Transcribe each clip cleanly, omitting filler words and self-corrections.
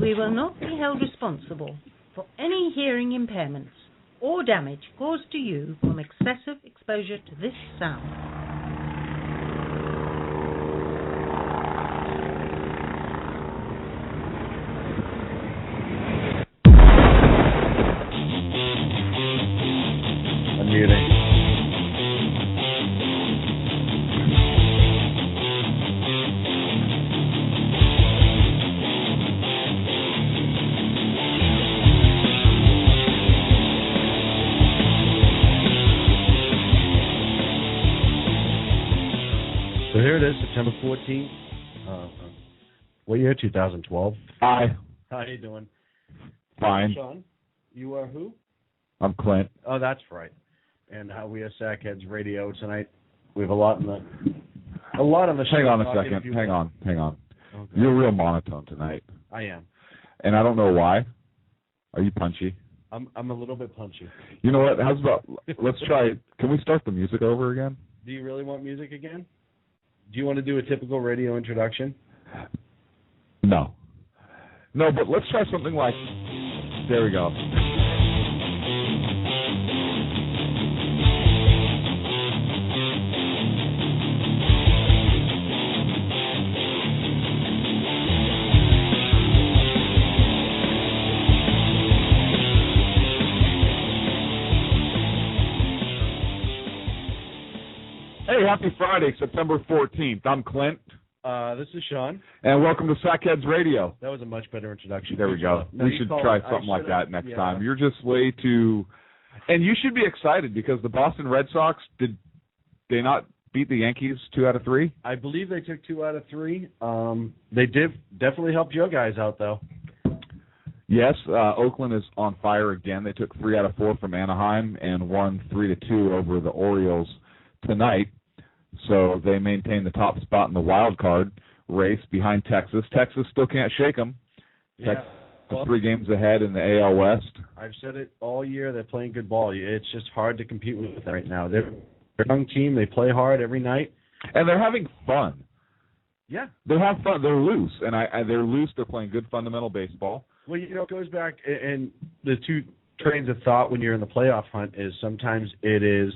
We will not be held responsible for any hearing impairments or damage caused to you from excessive exposure to this sound. So here it is, September 14th. What year? 2012. Hi. How you doing? Fine. Sean, you are who? I'm Clint. Oh, that's right. And we are Sackheads Radio tonight. We have a lot on the show. Hang on a second. Hang on. Okay. You're real monotone tonight. I am. And I don't know why. Are you punchy? I'm a little bit punchy. You know what? How's about, let's try, can we start the music over again? Do you really want music again? Do you want to do a typical radio introduction? No, but let's try something like, there we go. Hey, happy Friday, September 14th. I'm Clint. This is Sean. And welcome to Sackheads Radio. That was a much better introduction. There we go. We should try something like that next time. You're just way too... And you should be excited because the Boston Red Sox, did they not beat the Yankees 2 out of 3? I believe they took 2 out of 3. They did definitely help your guys out, though. Yes, Oakland is on fire again. They took 3 out of 4 from Anaheim and won 3-2 over the Orioles tonight. So they maintain the top spot in the wild card race behind Texas. Texas still can't shake them. Yeah. Texas is 3 games ahead in the AL West. I've said it all year. They're playing good ball. It's just hard to compete with them right now. They're a young team. They play hard every night. And they're having fun. Yeah. They have fun. They're loose. And they're loose. They're playing good fundamental baseball. Well, it goes back, and the two trains of thought when you're in the playoff hunt is sometimes it is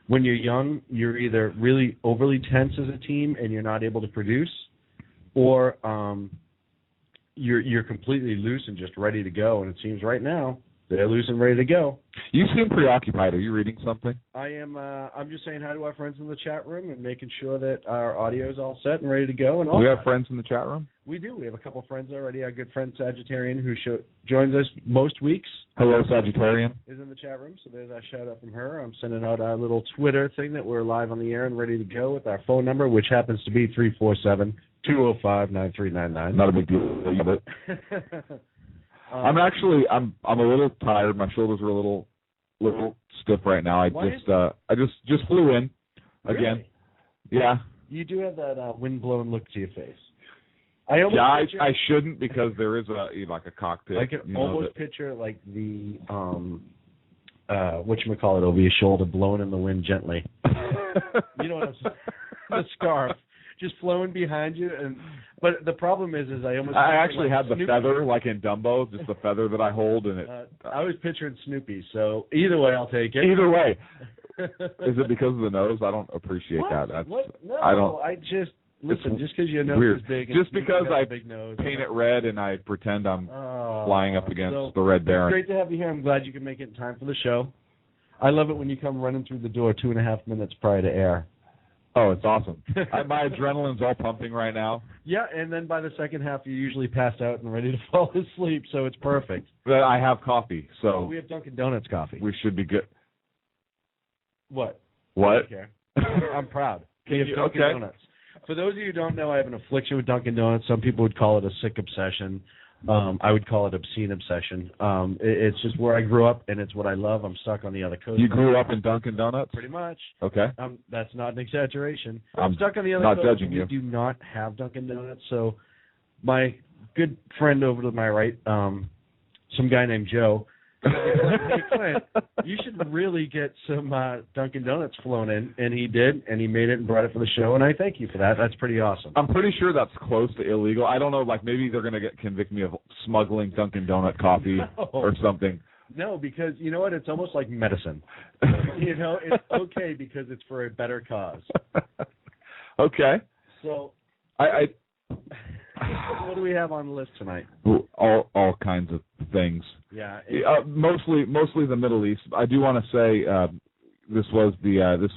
when you're young, you're either really overly tense as a team and you're not able to produce, or you're completely loose and just ready to go. And it seems right now they're loose and ready to go. You seem preoccupied. Are you reading something? I am. I'm just saying hi to our friends in the chat room and making sure that our audio is all set and ready to go. And all we have friends in the chat room? We do. We have a couple of friends already. Our good friend Sagittarian, who joins us most weeks. Hello, Sagittarian. Is in the chat room, so there's our shout-out from her. I'm sending out our little Twitter thing that we're live on the air and ready to go with our phone number, which happens to be 347-205-9399. Not a big deal, but I'm a little tired. My shoulders are a little stiff right now. I just flew in again. Really? Yeah. You do have that wind-blown look to your face. I shouldn't because there is a cockpit. I can almost picture like the whatchamacallit, it'll be a shoulder blown in the wind gently. You know what I'm saying? The scarf just flowing behind you, but the problem is I actually have the feather like in Dumbo, just the feather that I hold, and it. I was picturing Snoopy, so either way, I'll take it. Either way, is it because of the nose? I don't appreciate that. No, I don't. Listen, just because your nose weird. is big. Just because I big nose, paint it red and I pretend I'm flying up against the Red Baron. It's great to have you here. I'm glad you can make it in time for the show. I love it when you come running through the door 2.5 minutes prior to air. Oh, it's awesome. My adrenaline's all pumping right now. Yeah, and then by the second half, you're usually passed out and ready to fall asleep, so it's perfect. But I have coffee, so... we have Dunkin' Donuts coffee. We should be good. What? I don't care. I'm proud. We have Dunkin' Donuts. For those of you who don't know, I have an affliction with Dunkin' Donuts. Some people would call it a sick obsession. I would call it obscene obsession. It's just where I grew up, and it's what I love. I'm stuck on the other coast. You grew up in Dunkin' Donuts? Pretty much. Okay. That's not an exaggeration. I'm stuck on the other not coast. Judging you. We do not have Dunkin' Donuts. So my good friend over to my right, some guy named Joe, Hey, Clint, you should really get some Dunkin' Donuts flown in, and he did, and he made it and brought it for the show, and I thank you for that. That's pretty awesome. I'm pretty sure that's close to illegal. I don't know, like maybe they're going to convict me of smuggling Dunkin' Donut coffee or something. No, because you know what? It's almost like medicine. It's okay because it's for a better cause. Okay. So, I what do we have on the list tonight? all kinds of things. Yeah. Mostly the Middle East. I do want to say this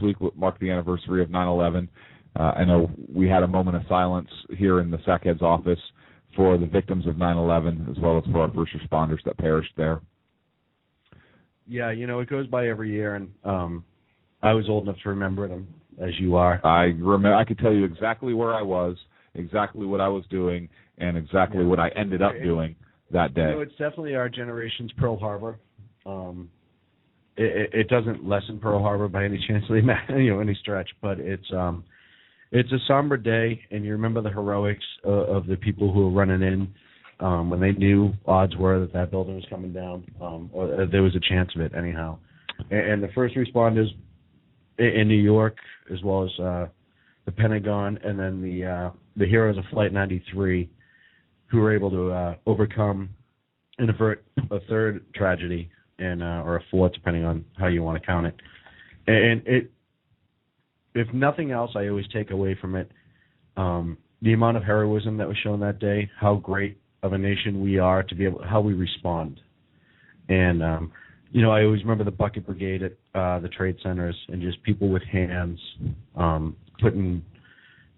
week marked the anniversary of 9/11. I know we had a moment of silence here in the SACHED's office for the victims of 9/11, as well as for our first responders that perished there. Yeah, it goes by every year, and I was old enough to remember it, as you are. I could tell you exactly where I was, exactly what I was doing, and exactly what I ended up doing that day. It's definitely our generation's Pearl Harbor. It doesn't lessen Pearl Harbor by any chance of any stretch, but it's a somber day, and you remember the heroics of the people who were running in when they knew odds were that building was coming down, or there was a chance of it anyhow. And the first responders in New York, as well as the Pentagon, and then the heroes of Flight 93, who were able to overcome and avert a third tragedy, or a fourth, depending on how you want to count it. And it, if nothing else, I always take away from it the amount of heroism that was shown that day, how great of a nation we are to be able, how we respond. And I always remember the bucket brigade at the trade centers, and just people with hands putting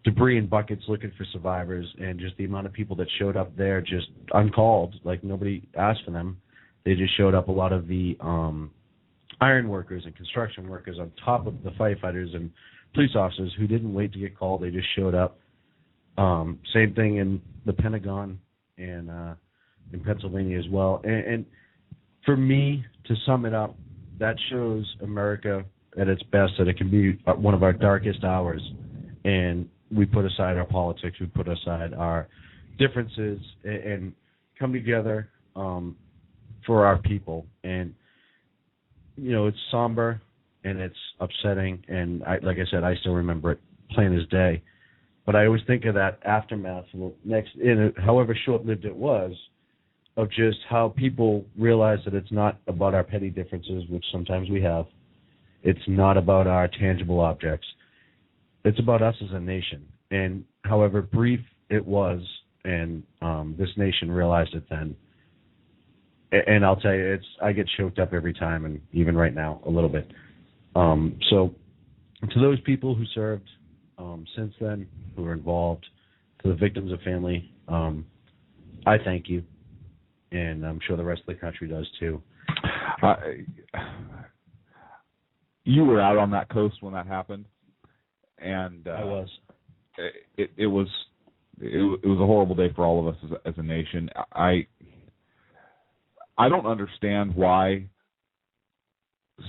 debris in buckets looking for survivors, and just the amount of people that showed up there just uncalled, like nobody asked for them. They just showed up. A lot of the iron workers and construction workers on top of the firefighters and police officers who didn't wait to get called. They just showed up. Same thing in the Pentagon and in Pennsylvania as well. And for me, to sum it up, that shows America at its best, that it can be one of our darkest hours. And we put aside our politics, we put aside our differences, and come together for our people. And, it's somber and it's upsetting. And like I said, I still remember it plain as day. But I always think of that aftermath, however short-lived it was, of just how people realize that it's not about our petty differences, which sometimes we have. It's not about our tangible objects. It's about us as a nation. And however brief it was, and this nation realized it then. And I'll tell you, I get choked up every time, and even right now, a little bit. So to those people who served since then, who were involved, to the victims of family, I thank you. And I'm sure the rest of the country does too. You were out on that coast when that happened, and I was. It was a horrible day for all of us as a nation. I don't understand why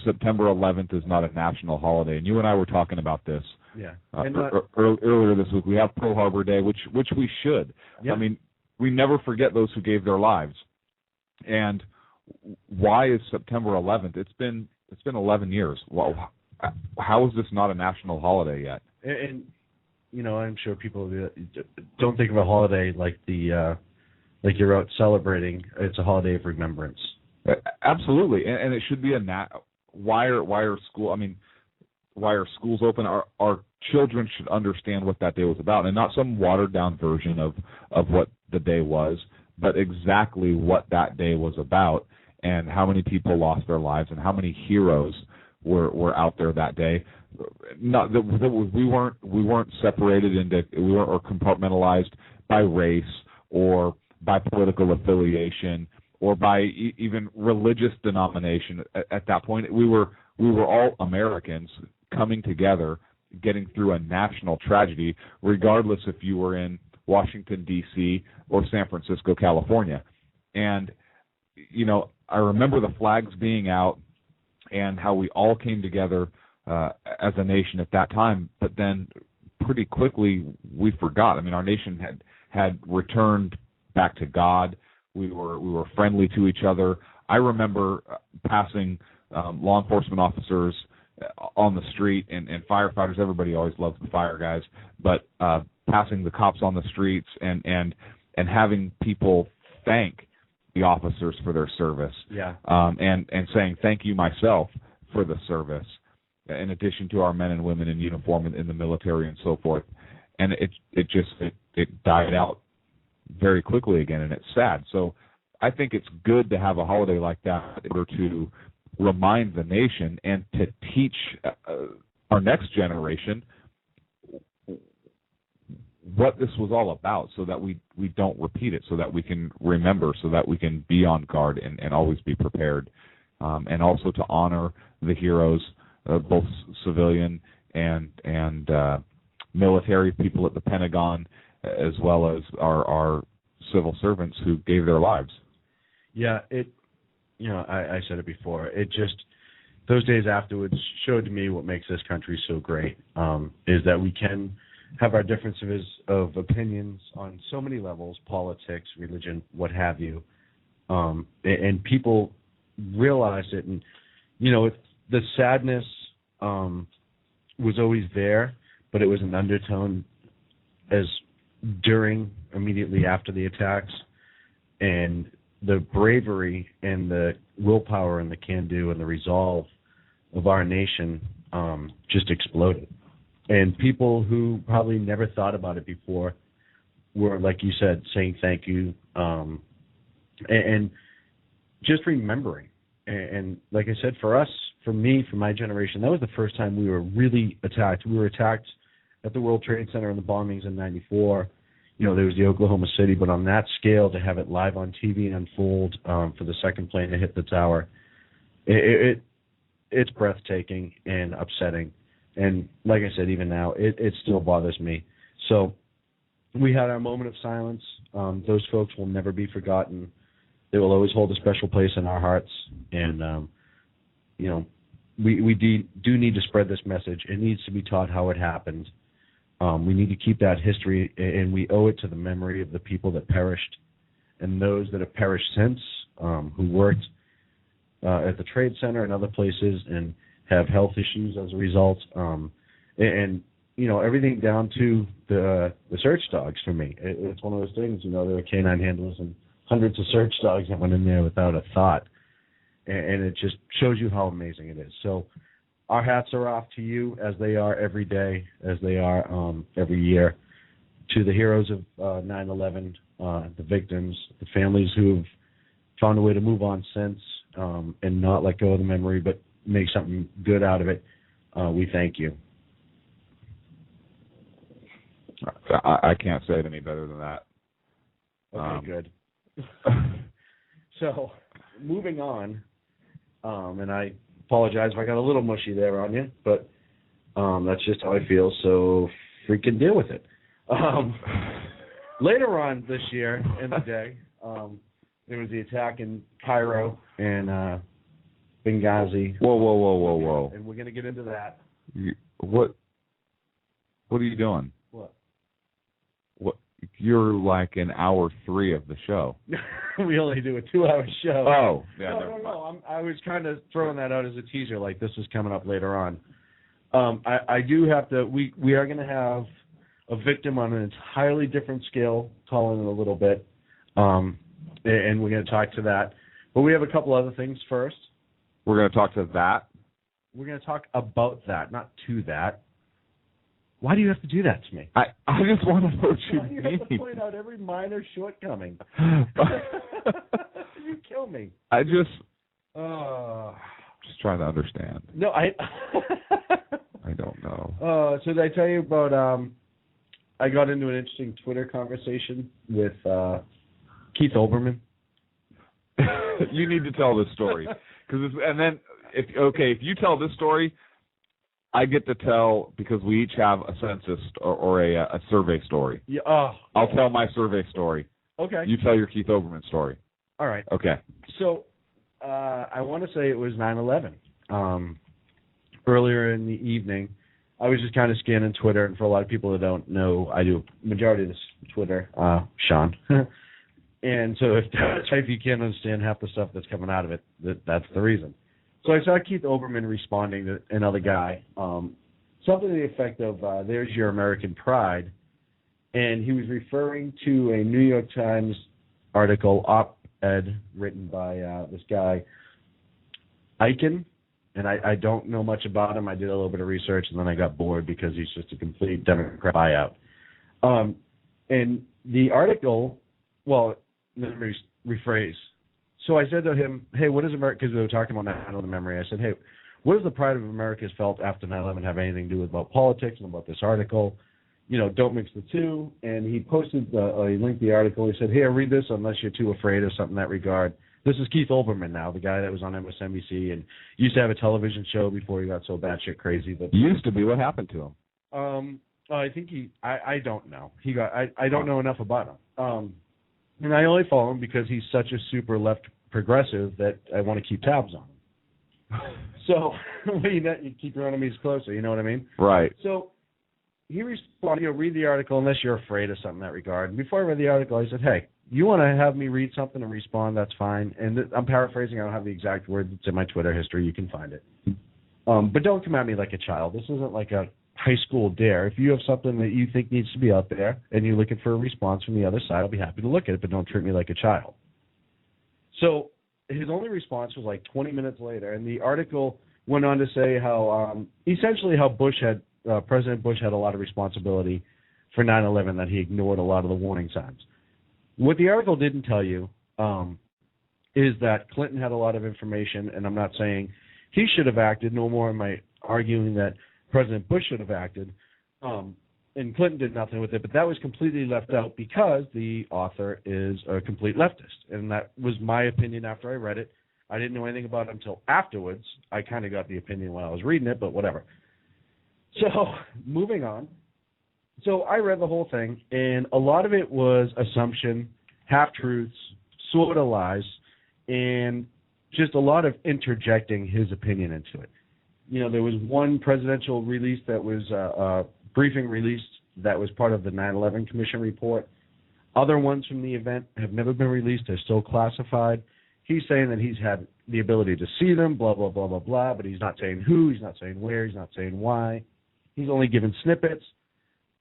September 11th is not a national holiday. And you and I were talking about this. Yeah. Earlier this week. We have Pearl Harbor Day, which we should. Yeah. I mean, we never forget those who gave their lives. And why is September 11th? It's been 11 years. Well, how is this not a national holiday yet? And I'm sure people don't think of a holiday like like you're out celebrating. It's a holiday of remembrance. Absolutely, and it should be why are schools open? Our children should understand what that day was about, and not some watered down version of what the day was, but exactly what that day was about, and how many people lost their lives, and how many heroes were out there that day. Not that we weren't separated or compartmentalized by race or by political affiliation or by even religious denomination. At that point, we were all Americans coming together, getting through a national tragedy, regardless if you were in Washington, D.C. or San Francisco, California. And, I remember the flags being out and how we all came together as a nation at that time. But then pretty quickly we forgot. I mean, our nation had returned back to God. We were friendly to each other. I remember passing law enforcement officers on the street and firefighters. Everybody always loves the fire guys, but passing the cops on the streets and having people thank the officers for their service. Yeah. And saying thank you myself for the service, in addition to our men and women in uniform in the military and so forth. And it died out very quickly again, and it's sad. So I think it's good to have a holiday like that in order to remind the nation and to teach our next generation what this was all about, so that we don't repeat it, so that we can remember, so that we can be on guard and always be prepared, and also to honor the heroes, both civilian and military people at the Pentagon, as well as our civil servants who gave their lives. Yeah, I said it before. It just, those days afterwards showed to me what makes this country so great, is that we can have our differences of opinions on so many levels, politics, religion, what have you, and people realized it. And, the sadness was always there, but it was an undertone as immediately after the attacks, and the bravery and the willpower and the can-do and the resolve of our nation just exploded. And people who probably never thought about it before were, like you said, saying thank you, and just remembering. And like I said, for us, for me, for my generation, that was the first time we were really attacked. We were attacked at the World Trade Center in the bombings in '94. There was the Oklahoma City, but on that scale, to have it live on TV unfold for the second plane to hit the tower, it's breathtaking and upsetting. And like I said, even now, it still bothers me. So we had our moment of silence. Those folks will never be forgotten. They will always hold a special place in our hearts. And, we do need to spread this message. It needs to be taught how it happened. We need to keep that history, and we owe it to the memory of the people that perished and those that have perished since, who worked at the Trade Center and other places and have health issues as a result, and everything down to the search dogs. For me, it's one of those things. There were canine handlers and hundreds of search dogs that went in there without a thought, and it just shows you how amazing it is. So our hats are off to you, as they are every day, as they are every year, to the heroes of 9/11, the victims, the families who've found a way to move on since, and not let go of the memory, but make something good out of it. We thank you. I can't say it any better than that. Okay, good. So, moving on, and I apologize if I got a little mushy there on you, but that's just how I feel, so freaking deal with it. Later on this year in the day, there was the attack in Cairo and Benghazi. Whoa. And we're going to get into that. What are you doing? What? You're like in hour 3 of the show. We only do a 2-hour show. Oh, yeah. No. I was kind of throwing that out as a teaser, like this is coming up later on. I do have to. We are going to have a victim on an entirely different scale, calling in a little bit, and we're going to talk to that. But we have a couple other things first. We're going to talk to that? We're going to talk about that, not to that. Why do you have to do that to me? I just want to know what you mean. You have to point out every minor shortcoming. You kill me. Just trying to understand. No, I don't know. So did I tell you about, I got into an interesting Twitter conversation with Keith Olbermann. You need to tell this story. And then, if you tell this story, I get to tell, because we each have a census or a survey story. Yeah. I'll tell my survey story. Okay. You tell your Keith Olbermann story. All right. Okay. So I want to say it was 9/11. Earlier in the evening, I was just kind of scanning Twitter, and for a lot of people that don't know, I do majority of this Twitter, Sean. And so if you can't understand half the stuff that's coming out of it, that's the reason. So I saw Keith Olbermann responding to another guy, something to the effect of, there's your American pride. And he was referring to a New York Times article, op-ed, written by this guy, Eichen. And I don't know much about him. I did a little bit of research, and then I got bored because he's just a complete Democrat buyout. And the article, well, let me rephrase. So I said to him, hey, what is America, because we were talking about national memory. I said, hey, what does the pride of America has felt after 9/11 have anything to do with about politics and about this article? You know, don't mix the two. And he posted a link to the article. He said, here, read this unless you're too afraid or something in that regard. This is Keith Olbermann now, the guy that was on MSNBC and used to have a television show before he got so batshit crazy. But used to be. What happened to him? I think I don't know. I don't know enough about him. And I only follow him because he's such a super left progressive that I want to keep tabs on him. So you keep your enemies closer, you know what I mean? Right. So he responded, read the article unless you're afraid of something in that regard. And before I read the article, I said, hey, you want to have me read something and respond, that's fine. And I'm paraphrasing. I don't have the exact words. It's in my Twitter history. You can find it. But don't come at me like a child. This isn't like a high school dare. If you have something that you think needs to be out there and you're looking for a response from the other side, I'll be happy to look at it, but don't treat me like a child. So his only response was like 20 minutes later, and the article went on to say how essentially how President Bush had a lot of responsibility for 9/11, that he ignored a lot of the warning signs. What the article didn't tell you is that Clinton had a lot of information, and I'm not saying he should have acted, no more am I arguing that President Bush should have acted, and Clinton did nothing with it, but that was completely left out because the author is a complete leftist, and that was my opinion after I read it. I didn't know anything about it until afterwards. I kind of got the opinion when I was reading it, but whatever. So, moving on. So I read the whole thing, and a lot of it was assumption, half-truths, sort of lies, and just a lot of interjecting his opinion into it. You know, there was one presidential release that was a briefing released that was part of the 9/11 Commission report. Other ones from the event have never been released. They're still classified. He's saying that he's had the ability to see them, blah, blah, blah, blah, blah, but he's not saying who, he's not saying where, he's not saying why. He's only given snippets,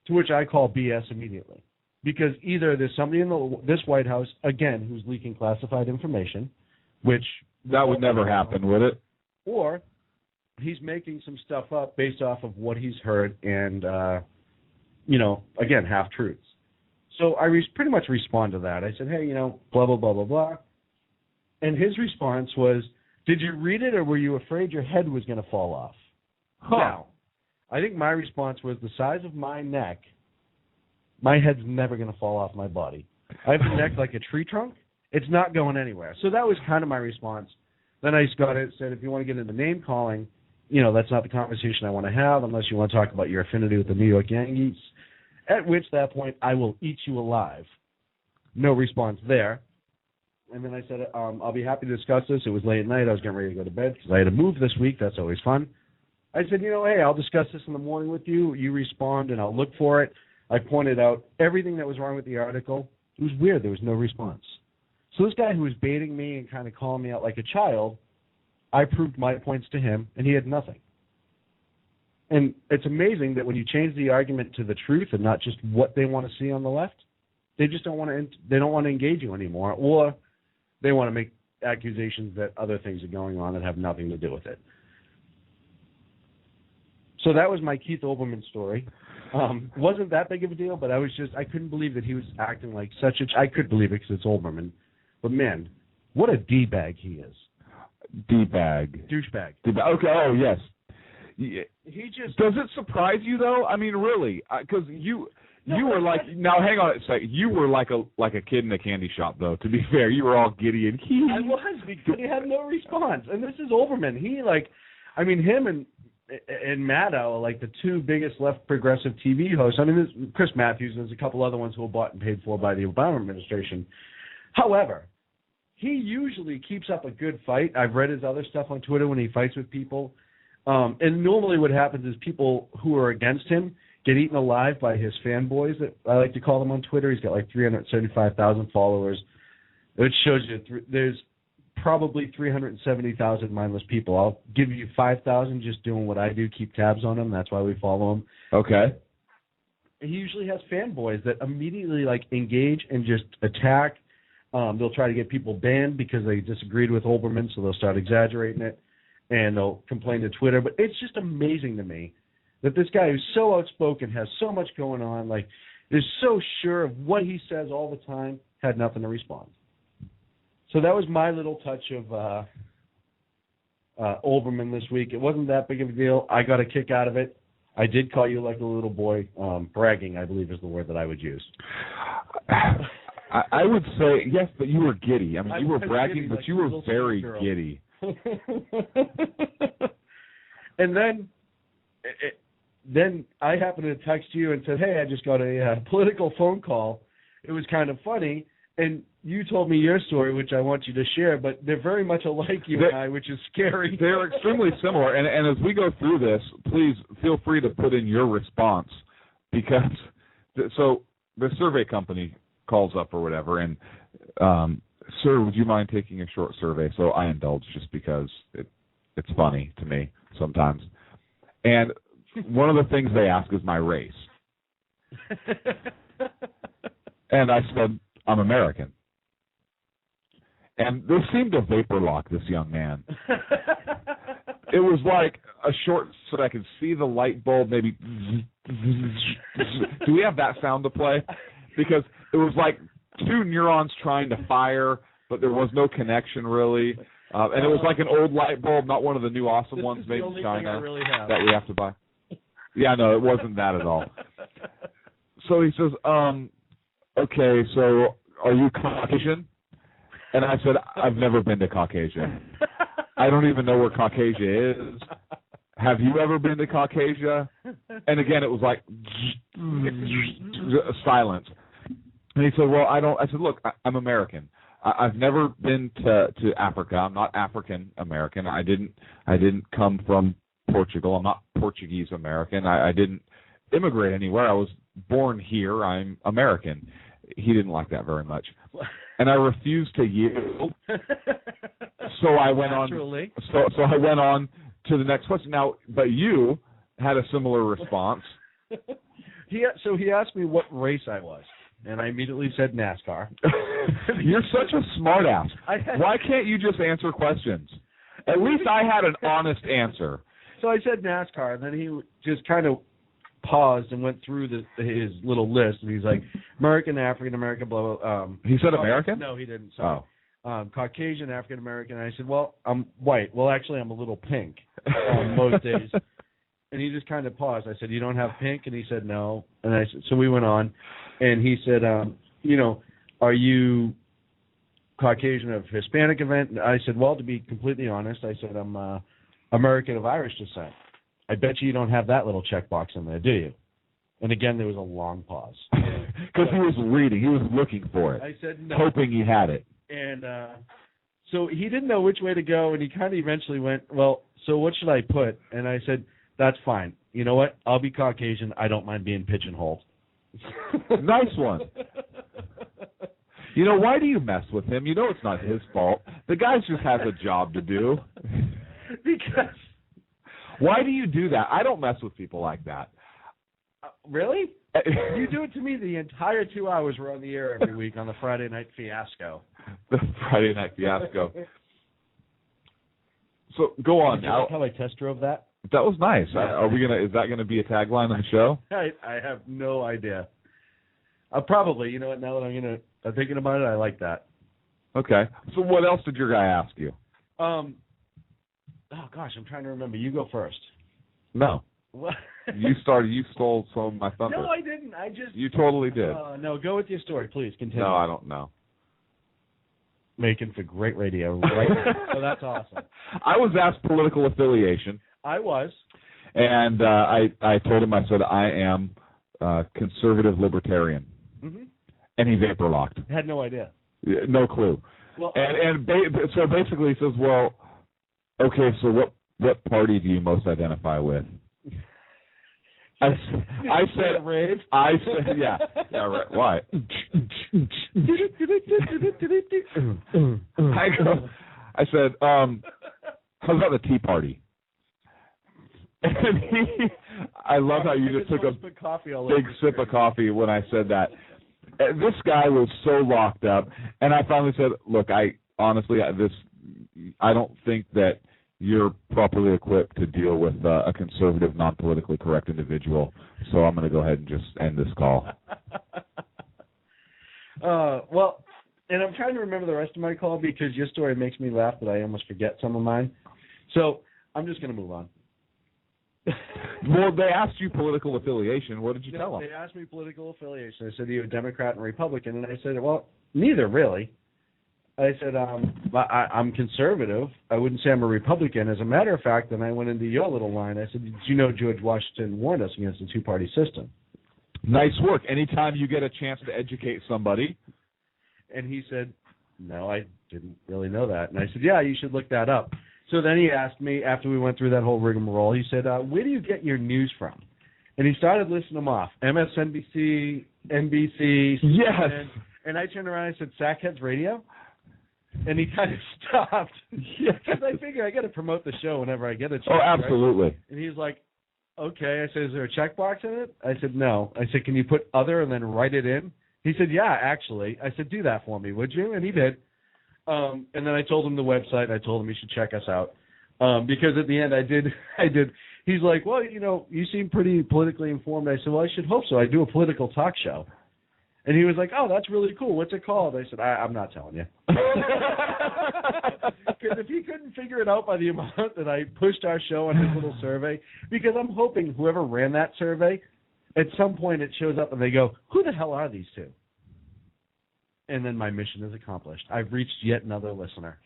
to which I call BS immediately. Because either there's somebody in this White House, again, who's leaking classified information, which... That would never happen, would it? Or he's making some stuff up based off of what he's heard and, again, half-truths. So I pretty much respond to that. I said, hey, blah, blah, blah, blah, blah. And his response was, did you read it or were you afraid your head was going to fall off? Huh. Now, I think my response was the size of my neck, my head's never going to fall off my body. I have a neck like a tree trunk. It's not going anywhere. So that was kind of my response. Then I just got it, said, if you want to get into name calling, that's not the conversation I want to have unless you want to talk about your affinity with the New York Yankees, at which that point I will eat you alive. No response there. And then I said, I'll be happy to discuss this. It was late at night. I was getting ready to go to bed because I had to move this week. That's always fun. I said, hey, I'll discuss this in the morning with you. You respond, and I'll look for it. I pointed out everything that was wrong with the article. It was weird. There was no response. So this guy who was baiting me and kind of calling me out like a child, I proved my points to him, and he had nothing. And it's amazing that when you change the argument to the truth and not just what they want to see on the left, they just don't want to engage you anymore, or they want to make accusations that other things are going on that have nothing to do with it. So that was my Keith Olbermann story. Wasn't that big of a deal, but I couldn't believe that he was acting like such a... I could believe it because it's Olbermann. But, man, what a D-bag he is. D-bag. Douchebag. Okay, oh, yes. He just... Does it surprise you, though? I mean, really? Because you were like... Now, hang on a second. You were like a kid in a candy shop, though, to be fair. You were all giddy and... I was, because he had no response. And this is Olbermann. Him and Maddow are like the two biggest left progressive TV hosts. I mean, there's Chris Matthews, and there's a couple other ones who were bought and paid for by the Obama administration. However, he usually keeps up a good fight. I've read his other stuff on Twitter when he fights with people. And normally what happens is people who are against him get eaten alive by his fanboys, that I like to call them on Twitter. He's got like 375,000 followers. It shows you there's probably 370,000 mindless people. I'll give you 5,000 just doing what I do, keep tabs on them. That's why we follow him. Okay. He usually has fanboys that immediately engage and just attack. They'll try to get people banned because they disagreed with Olbermann, so they'll start exaggerating it, and they'll complain to Twitter. But it's just amazing to me that this guy who's so outspoken, has so much going on, is so sure of what he says all the time, had nothing to respond. So that was my little touch of Olbermann this week. It wasn't that big of a deal. I got a kick out of it. I did call you like a little boy. Bragging, I believe, is the word that I would use. I would say, yes, but you were giddy. I mean, you were bragging, but you were very giddy. And then I happened to text you and said, hey, I just got a political phone call. It was kind of funny. And you told me your story, which I want you to share, but they're very much alike, you and I, which is scary. They're extremely similar. And as we go through this, please feel free to put in your response, because so the survey company calls up or whatever, and sir, would you mind taking a short survey? So I indulge just because it's funny to me sometimes. And one of the things they ask is my race. And I said, I'm American. And this seemed to vapor lock this young man. It was like a short, so that I could see the light bulb maybe. Do we have that sound to play? Because it was like two neurons trying to fire, but there was no connection really. And it was like an old light bulb, not one of the new awesome ones made in China that we have to buy. Yeah, no, it wasn't that at all. So he says, okay, so are you Caucasian? And I said, I've never been to Caucasia. I don't even know where Caucasia is. Have you ever been to Caucasia? And again, it was like silence. And he said, well, I don't. I said, look, I'm American. I've never been to Africa. I'm not African American. I didn't come from Portugal. I'm not Portuguese American. I didn't immigrate anywhere. I was born here. I'm American. He didn't like that very much. And I refused to yield. So I went on. So I went on to the next question. Now, but you had a similar response. So he asked me what race I was, and I immediately said NASCAR. You're such a smartass. Why can't you just answer questions? At least I had an honest answer. So I said NASCAR, and then he just kind of paused and went through his little list, and he's like, American, African American, blah, blah. He said American? No, he didn't. Sorry. Caucasian, African American. And I said, well, I'm white. Well, actually, I'm a little pink most days. And he just kind of paused. I said, you don't have pink? And he said, no. And I said, so we went on, and he said, are you Caucasian of Hispanic event? And I said, well, to be completely honest, I said, I'm American of Irish descent. I bet you don't have that little checkbox in there, do you? And again, there was a long pause. Because he was reading. He was looking for it. I said no. Hoping he had it. And so he didn't know which way to go, and he kind of eventually went, well, so what should I put? And I said, that's fine. You know what? I'll be Caucasian. I don't mind being pigeonholed. Nice one. You know, why do you mess with him? You know it's not his fault. The guy just has a job to do. Because... Why do you do that? I don't mess with people like that. Really? You do it to me the entire 2 hours we're on the air every week on the Friday Night Fiasco. The Friday Night Fiasco. So go on. Did you like how I test drove that? That was nice. Is that gonna be a tagline on the show? I have no idea. Probably. You know what? Now that I'm thinking about it, I like that. Okay. So what else did your guy ask you? Oh, gosh, I'm trying to remember. You go first. No. What? You started. You stole some of my thunder. No, I didn't. You totally did. No, go with your story, please. Continue. No, I don't know. Making for great radio right now. So that's awesome. I was asked political affiliation. I was. And I told him, I said, I am conservative libertarian. Mm-hmm. And he vapor locked. Had no idea. No clue. Well, so basically he says, well, okay, so what party do you most identify with? I said, yeah, right. Why? I said, how about the Tea Party? And I love how you just took a big sip of coffee when I said that. This guy was so locked up, and I finally said, look, I don't think that you're properly equipped to deal with a conservative, non-politically correct individual, so I'm going to go ahead and just end this call. Well, and I'm trying to remember the rest of my call because your story makes me laugh that I almost forget some of mine. So I'm just going to move on. Well, they asked you political affiliation. What did you tell them? They asked me political affiliation. I said, are you a Democrat and Republican? And I said, well, neither really. I said, I'm conservative. I wouldn't say I'm a Republican. As a matter of fact, then I went into your little line. I said, did you know George Washington warned us against the two-party system? Nice work. Anytime you get a chance to educate somebody. And he said, no, I didn't really know that. And I said, yeah, you should look that up. So then he asked me, after we went through that whole rigmarole, he said, where do you get your news from? And he started listing them off, MSNBC, NBC, yes. And I turned around and I said, Sackheads Radio? And he kind of stopped. Yes. Because I figure I got to promote the show whenever I get a chance. Oh, absolutely. Right? And he's like, okay. I said, is there a checkbox in it? I said, no. I said, can you put other and then write it in? He said, yeah, actually. I said, do that for me, would you? And he did. And then I told him the website. I told him he should check us out. Because at the end I did. He's like, well, you seem pretty politically informed. I said, well, I should hope so. I do a political talk show. And he was like, oh, that's really cool. What's it called? I said, I'm not telling you. Because if he couldn't figure it out by the amount that I pushed our show on his little survey, because I'm hoping whoever ran that survey, at some point it shows up and they go, who the hell are these two? And then my mission is accomplished. I've reached yet another listener.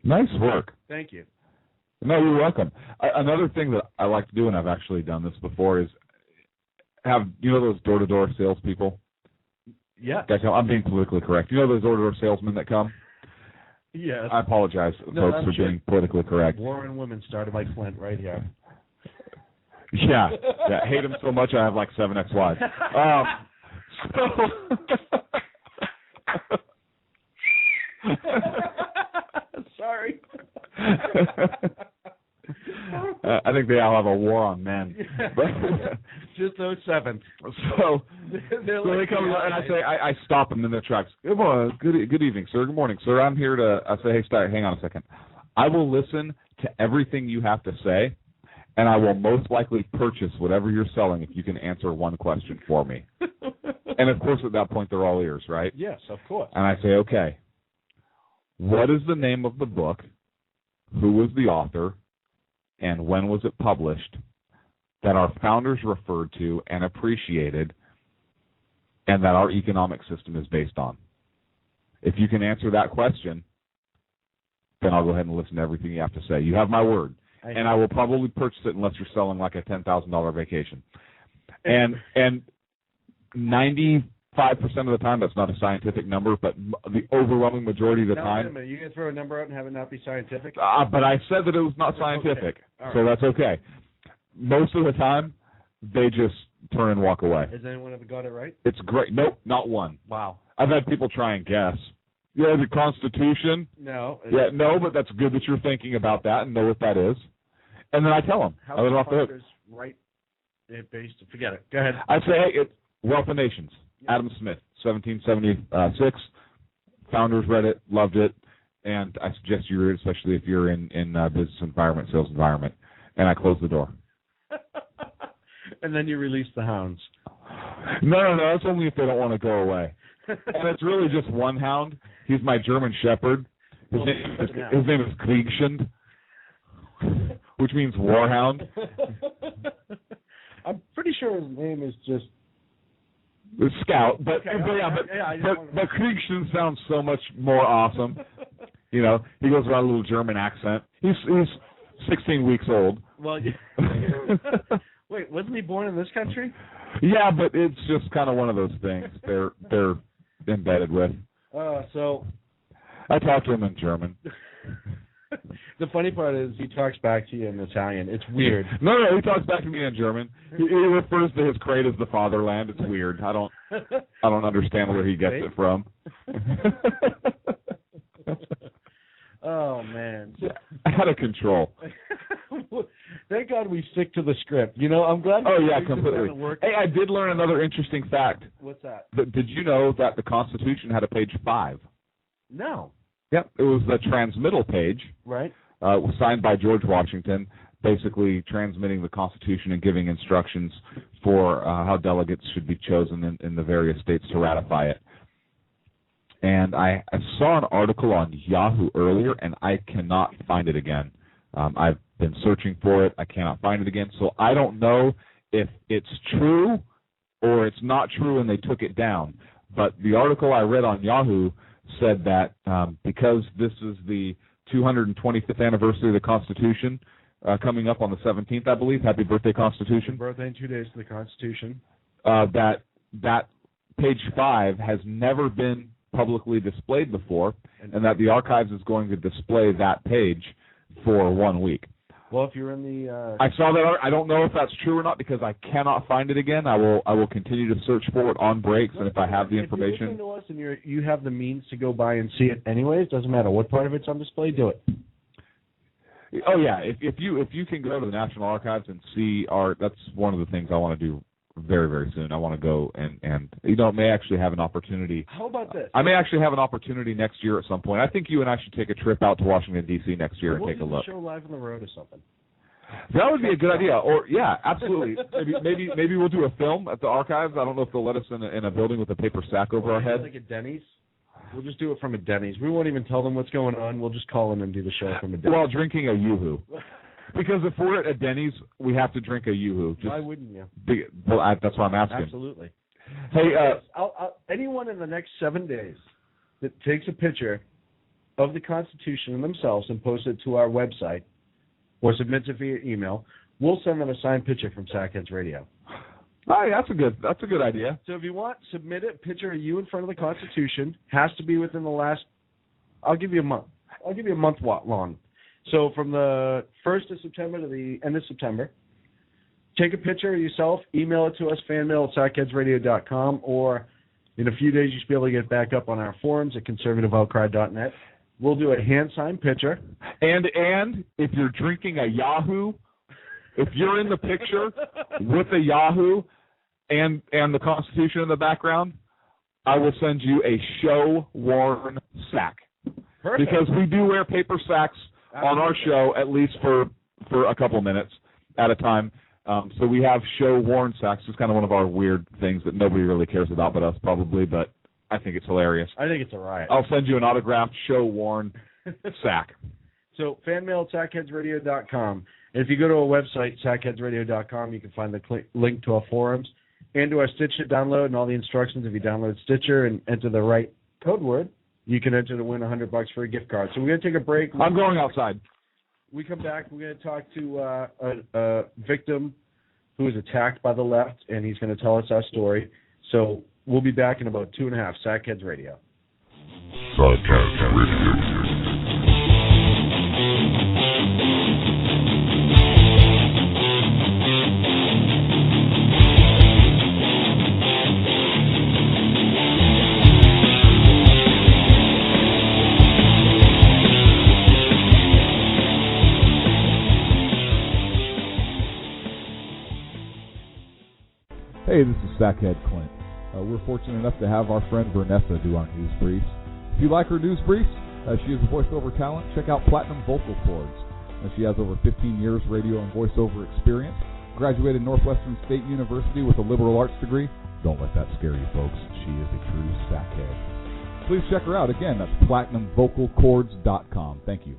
Nice work. Thank you. No, you're welcome. Another thing that I like to do, and I've actually done this before, is have, those door-to-door salespeople? Yeah. I'm being politically correct. You know those door-to-door salesmen that come? Yes. I apologize, folks, for being politically correct. War and Women started by Clint right here. Yeah. I hate him so much I have like 7 ex-wives. Sorry. I think they all have a war on men. Just those 7. So they come and I say, I stop them in their tracks. Good evening, sir. Good morning, sir. I'm here to. I say, hey, start. Hang on a second. I will listen to everything you have to say, and I will most likely purchase whatever you're selling if you can answer one question for me. And of course, at that point, they're all ears, right? Yes, of course. And I say, okay, what is the name of the book? Who was the author? And when was it published? That our founders referred to and appreciated, and that our economic system is based on. If you can answer that question, then I'll go ahead and listen to everything you have to say. You have my word. And I will probably purchase it unless you're selling like a $10,000 vacation. And 95% of the time, that's not a scientific number, but the overwhelming majority of the time. Wait a minute. You can throw a number out and have it not be scientific? But I said that it was not scientific, okay. So that's okay. Most of the time, they just turn and walk away. Has anyone ever got it right? It's great. Nope, not one. Wow. I've had people try and guess. Yeah, the Constitution. No. Yeah, no, but that's good that you're thinking about that and know what that is. And then I tell them. How are the founders right? Based. Forget it. Go ahead. I say, hey, it's Wealth of Nations. Yep. Adam Smith, 1776. Founders read it, loved it, and I suggest you read it, especially if you're in business environment, sales environment. And I close the door. And then you release the hounds. No, that's only if they don't want to go away. And it's really just one hound. He's my German Shepherd. His name is Kriegschund, which means warhound. I'm pretty sure his name is just Scout, but Kriegschund sounds so much more awesome. He goes around a little German accent. He's 16 weeks old. Well, wait, wasn't he born in this country? Yeah, but it's just kind of one of those things they're embedded with. So I talk to him in German. The funny part is he talks back to you in Italian. It's weird. No, he talks back to me in German. He refers to his crate as the fatherland. It's weird. I don't understand where he gets it from. Oh man, out of control. Thank God we stick to the script. You know, I'm glad. Oh yeah, completely. Hey, I did learn another interesting fact. What's that? Did you know that the Constitution had a page 5? No. Yep, it was the transmittal page. Right. It was signed by George Washington, basically transmitting the Constitution and giving instructions for how delegates should be chosen in the various states to ratify it. And I saw an article on Yahoo earlier, and I cannot find it again. I've been searching for it. I cannot find it again. So I don't know if it's true or it's not true and they took it down. But the article I read on Yahoo said that because this is the 225th anniversary of the Constitution coming up on the 17th, I believe. Happy birthday, Constitution. Happy birthday in 2 days to the Constitution. That page 5 has never been publicly displayed before, and that the archives is going to display that page for 1 week. Well, if you're in the... I saw that. I don't know if that's true or not because I cannot find it again. I will continue to search for it on breaks, and if I have the information... If you're listening to us and you have the means to go by and see it anyways, doesn't matter what part of it's on display, do it. Oh, yeah. If you can go to the National Archives and see art, that's one of the things I want to do very, very soon. I want to go and may actually have an opportunity. How about this? I may actually have an opportunity next year at some point. I think you and I should take a trip out to Washington, D.C. next year and take a look. We'll do a show live on the road or something. That would be a good idea. Or, yeah, absolutely. maybe we'll do a film at the archives. I don't know if they'll let us in a building with a paper sack over our head. Like a Denny's? We'll just do it from a Denny's. We won't even tell them what's going on. We'll just call in and do the show from a Denny's. While drinking a Yoo-hoo. Because if we're at a Denny's, we have to drink a Yoo-hoo. Why wouldn't you? That's what I'm asking. Absolutely. Hey, anyone in the next 7 days that takes a picture of the Constitution and themselves and posts it to our website or submits it via email, we'll send them a signed picture from Sackheads Radio. Oh, yeah, that's a good idea. So if you want, submit a picture of you in front of the Constitution. Has to be within the last. I'll give you a month. I'll give you a month long. So from the 1st of September to the end of September, take a picture of yourself, email it to us, fanmail@sackheadsradio.com, or in a few days you should be able to get back up on our forums at conservativeoutcry.net. We'll do a hand-signed picture. And if you're drinking a Yahoo, if you're in the picture with a Yahoo and the Constitution in the background, I will send you a show-worn sack. Perfect. Because we do wear paper sacks on our show, at least for a couple minutes at a time. So we have show-worn sacks. It's kind of one of our weird things that nobody really cares about but us, probably, but I think it's hilarious. I think it's a riot. I'll send you an autographed show-worn sack. So fanmail@sackheadsradio.com. And if you go to our website, sackheadsradio.com, you can find the link to our forums and to our Stitcher download and all the instructions. If you download Stitcher and enter the right code word, you can enter to win $100 for a gift card. So we're going to take a break. I'm going outside. We come back. We're going to talk to a victim who was attacked by the left, and he's going to tell us our story. So we'll be back in about 2.5. Sackheads Radio. Sackheads Radio. Hey, this is Sackhead Clint. We're fortunate enough to have our friend Vanessa do our news briefs. If you like her news briefs, she is a voiceover talent. Check out Platinum Vocal Cords. She has over 15 years radio and voiceover experience. Graduated Northwestern State University with a liberal arts degree. Don't let that scare you, folks. She is a true sackhead. Please check her out. Again, that's PlatinumVocalCords.com. Thank you.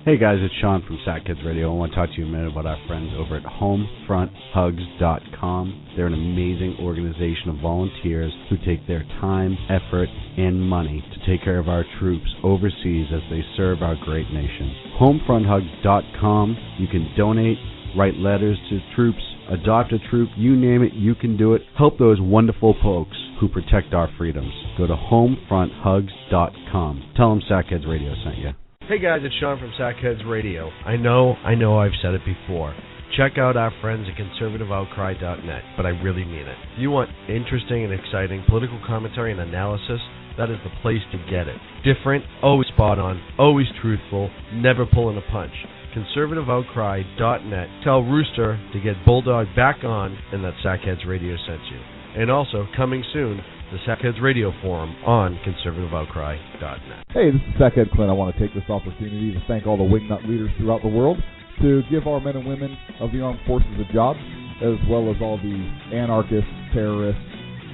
Hey guys, it's Sean from Sackheads Radio. I want to talk to you a minute about our friends over at HomefrontHugs.com. They're an amazing organization of volunteers who take their time, effort, and money to take care of our troops overseas as they serve our great nation. HomefrontHugs.com. You can donate, write letters to troops, adopt a troop, you name it, you can do it. Help those wonderful folks who protect our freedoms. Go to HomefrontHugs.com. Tell them Sackheads Radio sent you. Hey guys, it's Sean from Sackheads Radio. I know I've said it before. Check out our friends at conservativeoutcry.net, but I really mean it. If you want interesting and exciting political commentary and analysis, that is the place to get it. Different, always spot on, always truthful, never pulling a punch. conservativeoutcry.net. Tell Rooster to get Bulldog back on and that Sackheads Radio sent you. And also, coming soon, the Sackheads Radio Forum on conservativeoutcry.net. Hey, this is Sackhead Clint. I want to take this opportunity to thank all the wingnut leaders throughout the world to give our men and women of the armed forces a job, as well as all the anarchists, terrorists,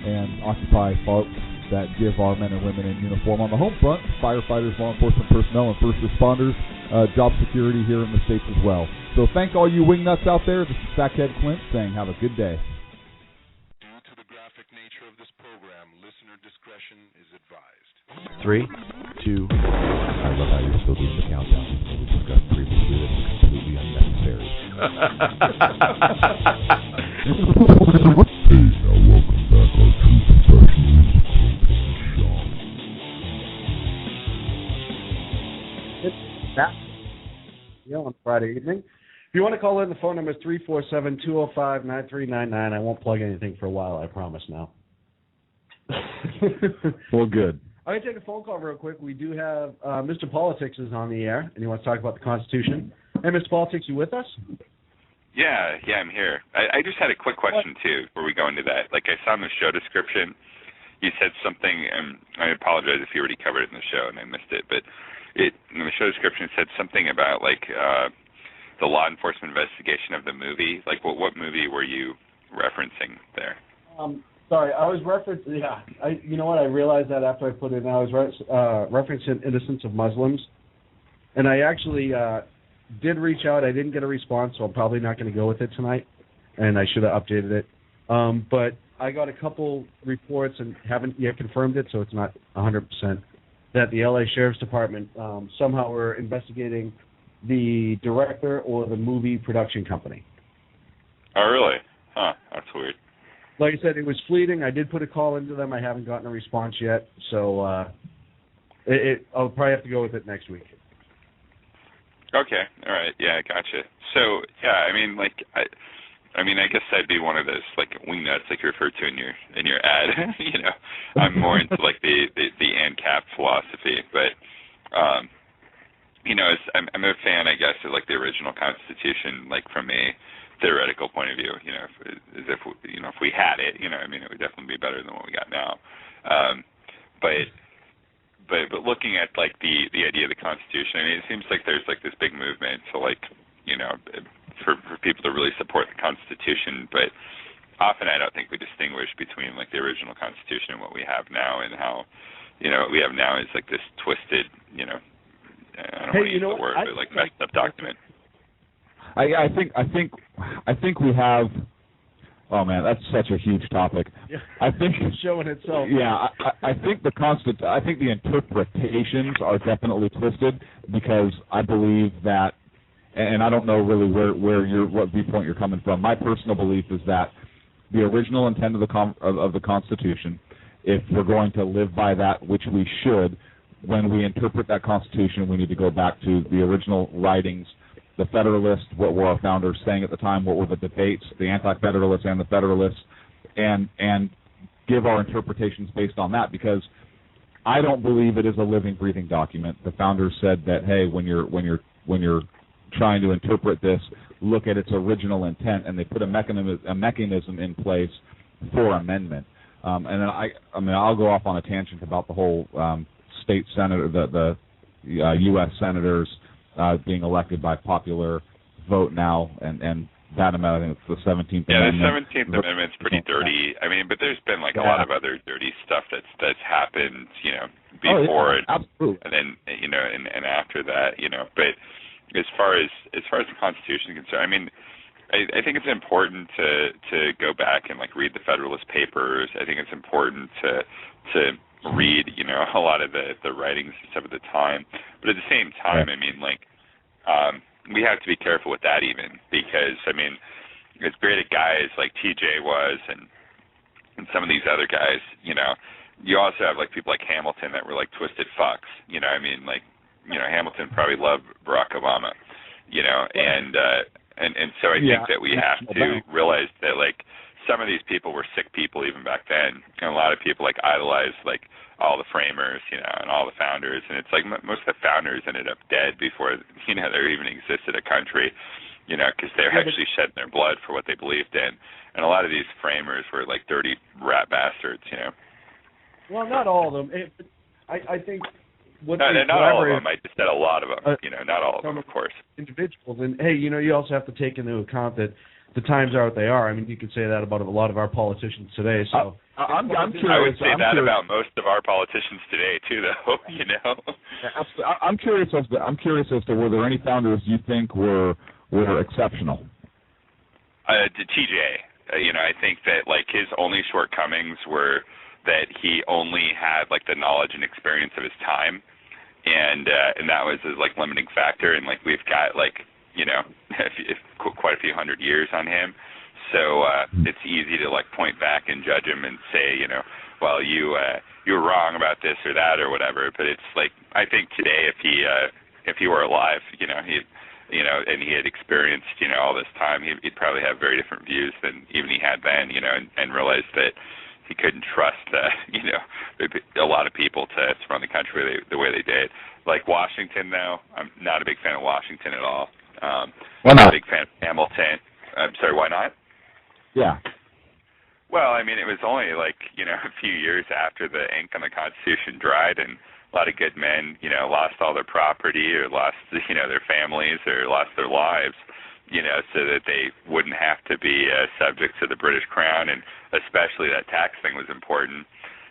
and Occupy folks that give our men and women in uniform on the home front, firefighters, law enforcement personnel, and first responders, job security here in the States as well. So thank all you wingnuts out there. This is Sackhead Clint saying have a good day. Due to the graphic nature of this program, listener discretion is advised. 3, 2. I love how you're still doing the countdown. We discussed previously that it's completely unnecessary. Hey, now welcome back our two professionals, Clint and Sean. It's that. On Friday evening. If you want to call in, the phone number is 347-205-9399. I won't plug anything for a while, I promise now. Well, good. I'm going to take a phone call real quick. We do have Mr. Politics is on the air, and he wants to talk about the Constitution. Hey, Mr. Politics, you with us? Yeah, I'm here. I just had a quick question, too, before we go into that. Like, I saw in the show description, you said something, and I apologize if you already covered it in the show and I missed it, but in the show description it said something about, like, the law enforcement investigation of the movie. Like, what movie were you referencing there? Sorry, I was referencing, you know what, I realized that after I put it in. I was referencing Innocence of Muslims, and I actually did reach out. I didn't get a response, so I'm probably not going to go with it tonight, and I should have updated it. But I got a couple reports and haven't yet confirmed it, so it's not 100%, that the LA Sheriff's Department somehow were investigating the director or the movie production company. Oh, really? Huh, that's weird. Like I said, it was fleeting. I did put a call into them. I haven't gotten a response yet, so I'll probably have to go with it next week. Okay, all right, yeah, gotcha. So, yeah, I mean, I guess I'd be one of those, like, wingnuts, like you referred to in your ad. You know, I'm more into, like, the ANCAP philosophy, but, you know, I'm a fan, I guess, of, like, the original Constitution, like, from a theoretical point of view, you know, if we had it, you know, I mean, it would definitely be better than what we got now. But looking at, like, the idea of the Constitution, I mean, it seems like there's, like, this big movement to, like, you know, for people to really support the Constitution, but often I don't think we distinguish between, like, the original Constitution and what we have now, and how, you know, what we have now is, like, this twisted, you know, I don't want to use the word, but, like, messed up document. I think we have. Oh man, that's such a huge topic. Yeah. I think it's showing itself. Yeah, I think the interpretations are definitely twisted, because I believe that, and I don't know really what viewpoint you're coming from. My personal belief is that the original intent of the Constitution, if we're going to live by that, which we should, when we interpret that Constitution, we need to go back to the original writings. The Federalists, what were our founders saying at the time, what were the debates, the Anti-Federalists and the Federalists, and give our interpretations based on that, because I don't believe it is a living, breathing document. The founders said that, hey, when you're trying to interpret this, look at its original intent, and they put a mechanism in place for amendment. And then I'll go off on a tangent about the whole state senator, the U.S. senators being elected by popular vote now, and that amount, I think it's the 17th Amendment. Yeah, the 17th Amendment's pretty dirty. I mean, but there's been, like, a lot of other dirty stuff that's happened, you know, before absolutely. And then, you know, and after that, you know. But as far as the Constitution is concerned, I mean, I think it's important to go back and, like, read the Federalist Papers. I think it's important to read, you know, a lot of the writings and stuff at the time. But at the same time, I mean, like, we have to be careful with that even, because, I mean, as great a guys like TJ was and some of these other guys, you know, you also have, like, people like Hamilton that were, like, twisted fucks, you know, I mean, like, Hamilton probably loved Barack Obama, and so I think that we have to realize that like some of these people were sick people even back then, and a lot of people like idolized like all the framers, and all the founders, and it's like most of the founders ended up dead before there even existed a country, because they're actually shedding their blood for what they believed in, and a lot of these framers were like dirty rat bastards, Well, not all of them. I think. Not all of them. I just said a lot of them. Not all of them, of course. Individuals, and hey, you also have to take into account that the times are what they are. I mean, you could say that about a lot of our politicians today. So I'm curious. I would say that about most of our politicians today too, though. I'm curious as to were there any founders you think were exceptional? To TJ, I think that like his only shortcomings were that he only had like the knowledge and experience of his time, and that was his like limiting factor. And like we've got like quite a few hundred years on him, so it's easy to like point back and judge him and say well you were wrong about this or that or whatever. But it's like I think today if he were alive, and he had experienced all this time, he'd probably have very different views than even he had then, and realized that he couldn't trust, a lot of people to run the country the way they did. Like Washington, though, I'm not a big fan of Washington at all. Why not? I'm a big fan of Hamilton. I'm sorry, why not? Yeah. Well, I mean, it was only like, a few years after the ink on the Constitution dried, and a lot of good men, lost all their property or lost, their families or lost their lives, so that they wouldn't have to be subject to the British Crown, and especially that tax thing was important.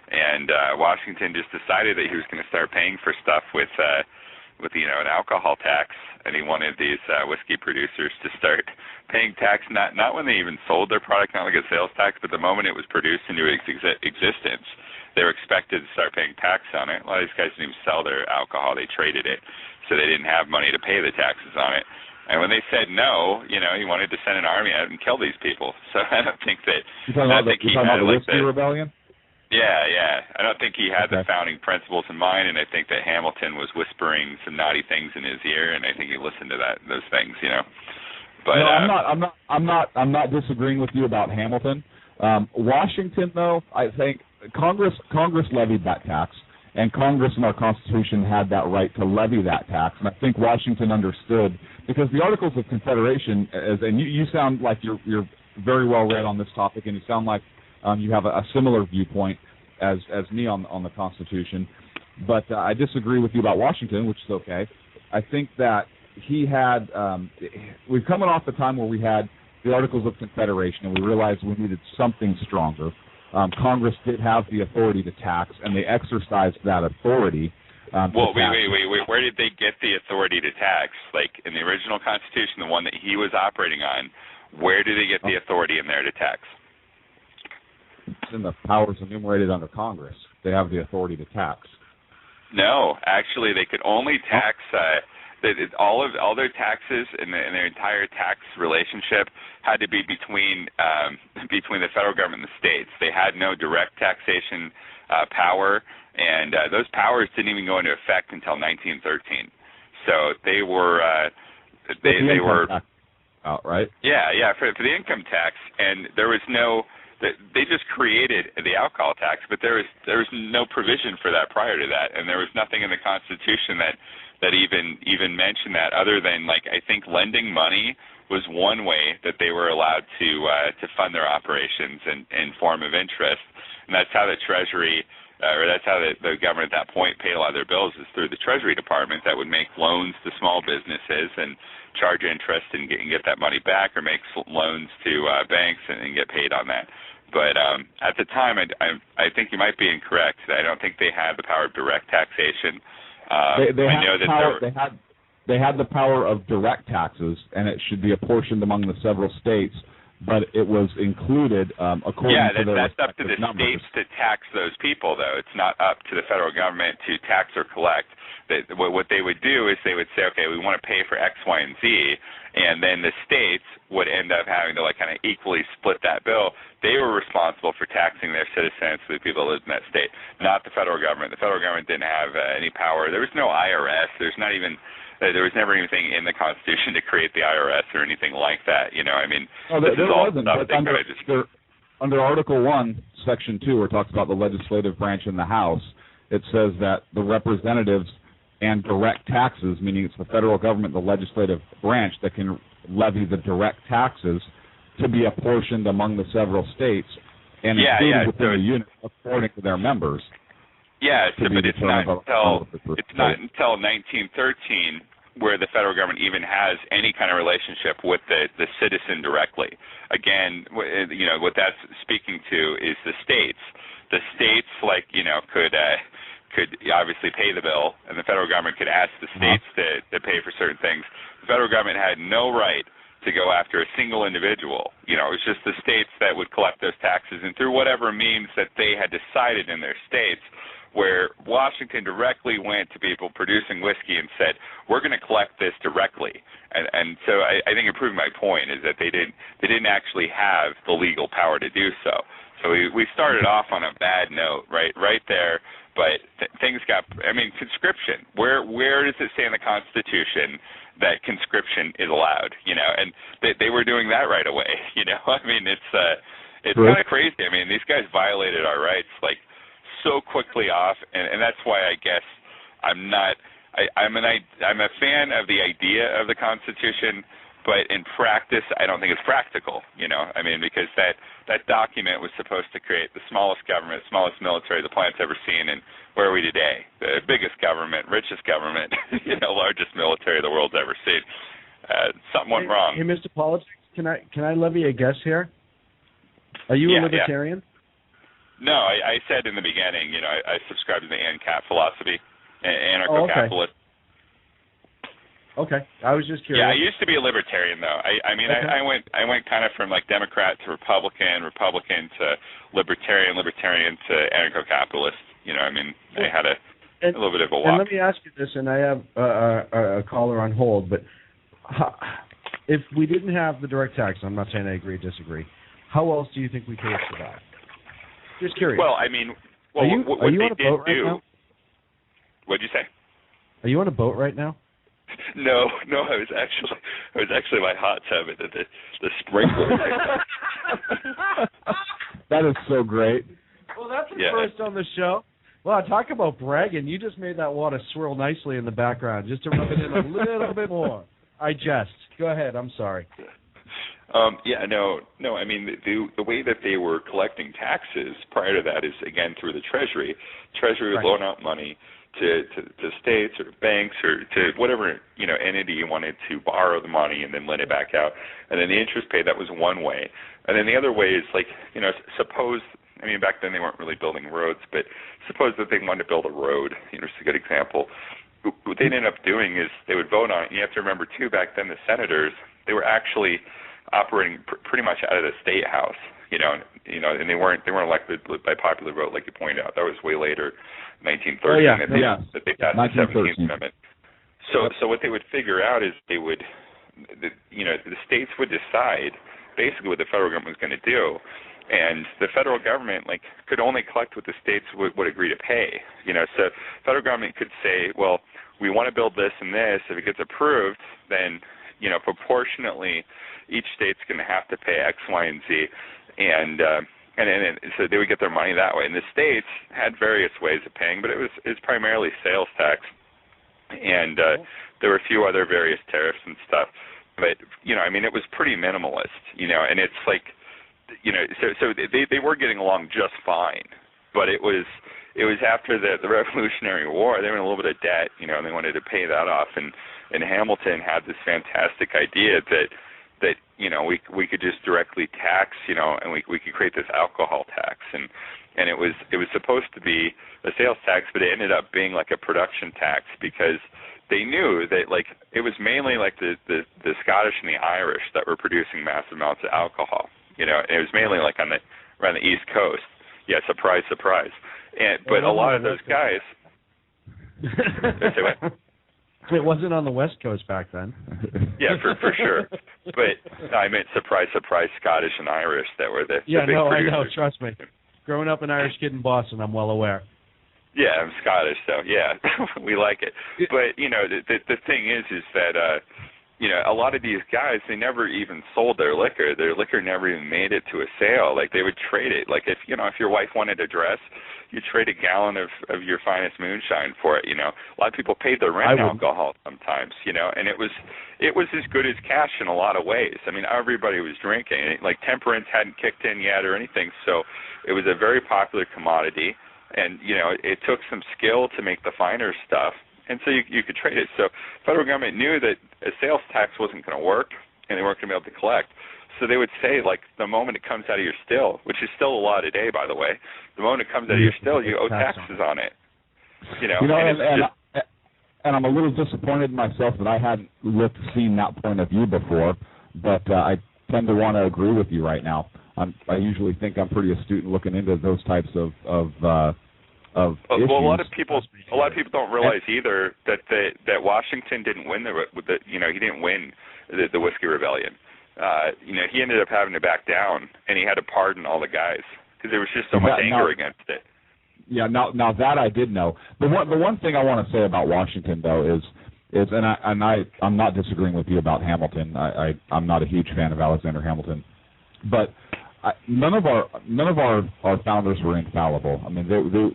And Washington just decided that he was going to start paying for stuff with an alcohol tax, and he wanted these whiskey producers to start paying tax not when they even sold their product, not like a sales tax, but the moment it was produced into existence, they were expected to start paying tax on it. A lot of these guys didn't even sell their alcohol; they traded it, so they didn't have money to pay the taxes on it. And when they said no, he wanted to send an army out and kill these people. So I don't think that. You talking about the whiskey rebellion? Yeah. I don't think he had the founding principles in mind, and I think that Hamilton was whispering some naughty things in his ear, and I think he listened to those things, But no, I'm not disagreeing with you about Hamilton. Washington, though, I think Congress levied that tax, and Congress in our Constitution had that right to levy that tax, and I think Washington understood, because the Articles of Confederation, and you sound like you're very well read on this topic, and you sound like you have a similar viewpoint as me on the Constitution, but I disagree with you about Washington, which is okay. I think that he had, we've coming off the time where we had the Articles of Confederation, and we realized we needed something stronger. Congress did have the authority to tax, and they exercised that authority. Well, wait. Where did they get the authority to tax? Like in the original Constitution, the one that he was operating on, where did they get the authority in there to tax? It's in the powers enumerated under Congress. They have the authority to tax. No, actually, they could only tax all their taxes and their entire tax relationship had to be between the federal government and the states. They had no direct taxation power, and those powers didn't even go into effect until 1913. So they were they were out, right? Yeah, for the income tax, and there was no. They just created the alcohol tax, but there was no provision for that prior to that, and there was nothing in the Constitution that even mentioned that, other than like I think lending money was one way that they were allowed to fund their operations in form of interest, and that's how the Treasury or that's how the government at that point paid a lot of their bills, is through the Treasury Department that would make loans to small businesses and charge interest and get that money back, or make loans to banks and get paid on that. But at the time, I think you might be incorrect. I don't think they had the power of direct taxation. They had the power of direct taxes, and it should be apportioned among the several states. But it was included according to their that's up to the numbers. States to tax those people, though. It's not up to the federal government to tax or collect. What they would do is they would say, okay, we want to pay for X, Y, and Z, and then the states would end up having to like kind of equally split that bill. They were responsible for taxing their citizens, the people that lived in that state, not the federal government. The federal government didn't have any power. There was no IRS. There was never anything in the Constitution to create the IRS or anything like that. You know, I mean, there wasn't. But under Article 1, Section 2, where it talks about the legislative branch in the House, it says that the representatives and direct taxes, meaning it's the federal government, the legislative branch, that can levy the direct taxes to be apportioned among the several states and included within the unit according to their members. Yeah, but it's not until 1913 where the federal government even has any kind of relationship with the citizen directly. Again, you know, what that's speaking to is the states. The states, like, you know, could obviously pay the bill, and the federal government could ask the states to pay for certain things. The federal government had no right to go after a single individual. You know, it was just the states that would collect those taxes, and through whatever means that they had decided in their states, where Washington directly went to people producing whiskey and said, we're going to collect this directly. And so I think it proved my point is that they didn't actually have the legal power to do so. So we started off on a bad note right there, but things got, I mean, conscription. Where does it say in the Constitution that conscription is allowed? You know, and they were doing that right away. You know, I mean, it's kind of crazy. I mean, these guys violated our rights like so quickly off, and that's why I guess I'm a fan of the idea of the Constitution, but in practice I don't think it's practical, you know. I mean, because that document was supposed to create the smallest government, smallest military the planet's ever seen, and where are we today? The biggest government, richest government, you know, largest military the world's ever seen. Something went wrong. Hey, Mr. Politics, can I levy a guess here? Are you a libertarian? Yeah. No, I said in the beginning, you know, I subscribe to the ANCAP philosophy, anarcho-capitalist. Okay, I was just curious. Yeah, I used to be a libertarian, though. I mean, I went kind of from like Democrat to Republican to libertarian to anarcho-capitalist. You know, I mean, I had a little bit of a walk. And let me ask you this, and I have a caller on hold, but if we didn't have the direct tax, I'm not saying I agree, disagree, how else do you think we could have survived? Just curious. Well, I mean, are you what on they a boat did right now? What'd you say? Are you on a boat right now? No, I was actually my hot tub at the sprinkler. That is so great. Well, that's the first on the show. Well, talk about bragging. You just made that water swirl nicely in the background, just to rub it in a little bit more. I jest. Go ahead. I'm sorry. No. I mean, the way that they were collecting taxes prior to that is, again, through the Treasury. Treasury would loan out money to states or to banks or to whatever, you know, entity you wanted to borrow the money and then lend it back out. And then the interest paid, that was one way. And then the other way is, like, you know, suppose, I mean, back then they weren't really building roads, but suppose that they wanted to build a road. You know, it's a good example. What they'd end up doing is they would vote on it. You have to remember, too, back then the senators, they were actually operating pretty much out of the state house, you know, and they weren't elected by popular vote, like you pointed out. That was way later, 1913, that they passed the 17th Amendment. So what they would figure out is the states would decide basically what the federal government was going to do, and the federal government could only collect what the states would agree to pay. You know, so federal government could say, well, we want to build this and this. If it gets approved, then, you know, proportionately, each state's going to have to pay X, Y, and Z, and so they would get their money that way. And the states had various ways of paying, but it was primarily sales tax, and there were a few other various tariffs and stuff. But, you know, I mean, it was pretty minimalist, you know, and it's like, you know, so they were getting along just fine, but it was after the Revolutionary War, they were in a little bit of debt, you know, and they wanted to pay that off, and Hamilton had this fantastic idea that you know, we could just directly tax, you know, and we could create this alcohol tax, and it was supposed to be a sales tax, but it ended up being like a production tax, because they knew that, like, it was mainly like the Scottish and the Irish that were producing massive amounts of alcohol, you know, and it was mainly like around the East Coast. Yeah, surprise, but a lot of those guys. It wasn't on the West Coast back then. Yeah, for sure. But no, I meant surprise, Scottish and Irish that were the Yeah, big no, producers. I know. Trust me. Growing up an Irish kid in Boston, I'm well aware. Yeah, I'm Scottish, so yeah, we like it. But the thing is that a lot of these guys, they never even sold their liquor. Their liquor never even made it to a sale. Like they would trade it. Like if your wife wanted a dress, you trade a gallon of your finest moonshine for it. A lot of people paid their rent alcohol sometimes. And it was as good as cash in a lot of ways. I mean, everybody was drinking. Like temperance hadn't kicked in yet or anything, so it was a very popular commodity. And it took some skill to make the finer stuff. And so you could trade it. So federal government knew that a sales tax wasn't going to work, and they weren't going to be able to collect. So they would say, like, the moment it comes out of your still, which is still a law today, by the way, the moment it comes out of your still, you owe taxes on it. And I'm a little disappointed in myself that I hadn't seen that point of view before, but I tend to want to agree with you right now. I usually think I'm pretty astute in looking into those types of issues. Well, a lot of people don't realize either that Washington didn't win he didn't win the Whiskey Rebellion. He ended up having to back down, and he had to pardon all the guys because there was just so much anger against it. Yeah, now that I did know. The one thing I want to say about Washington though is I'm not disagreeing with you about Hamilton. I'm not a huge fan of Alexander Hamilton, but none of our founders were infallible. I mean,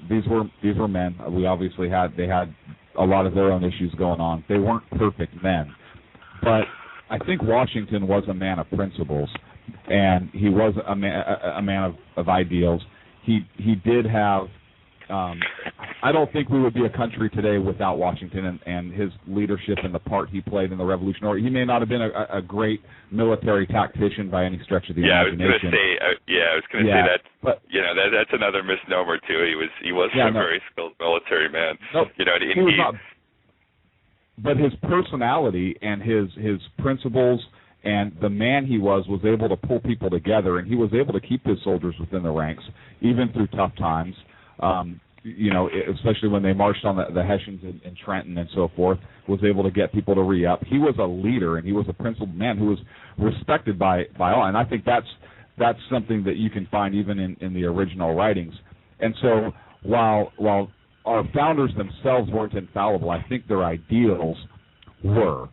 these were men. We obviously had a lot of their own issues going on. They weren't perfect men, but I think Washington was a man of principles, and he was a man of ideals. He did have. I don't think we would be a country today without Washington and his leadership and the part he played in the Revolution. Or he may not have been a great military tactician by any stretch of the imagination. I was going to say that. But that's another misnomer too. He wasn't a very skilled military man. No, he was not. But his personality and his principles and the man he was able to pull people together, and he was able to keep his soldiers within the ranks even through tough times. Especially when they marched on the Hessians in Trenton and so forth, was able to get people to re-up. He was a leader, and he was a principled man who was respected by all. And I think that's something that you can find even in the original writings. And so while our founders themselves weren't infallible, I think their ideals were.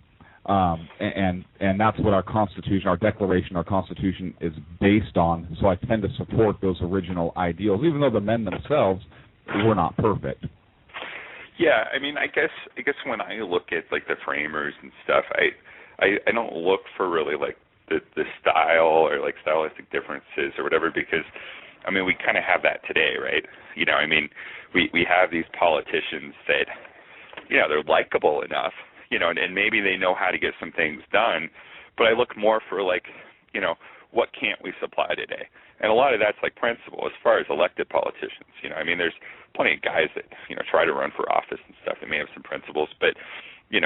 And that's what our Constitution, our Declaration, our Constitution is based on. So I tend to support those original ideals, even though the men themselves were not perfect. Yeah, I mean, I guess when I look at like the framers and stuff, I don't look for really like the style or like stylistic differences or whatever, because I mean we kind of have that today, right? I mean we have these politicians that they're likable enough. And maybe they know how to get some things done, but I look more for like, what can't we supply today? And a lot of that's like principle as far as elected politicians. I mean, there's plenty of guys that, try to run for office and stuff. They may have some principles, but,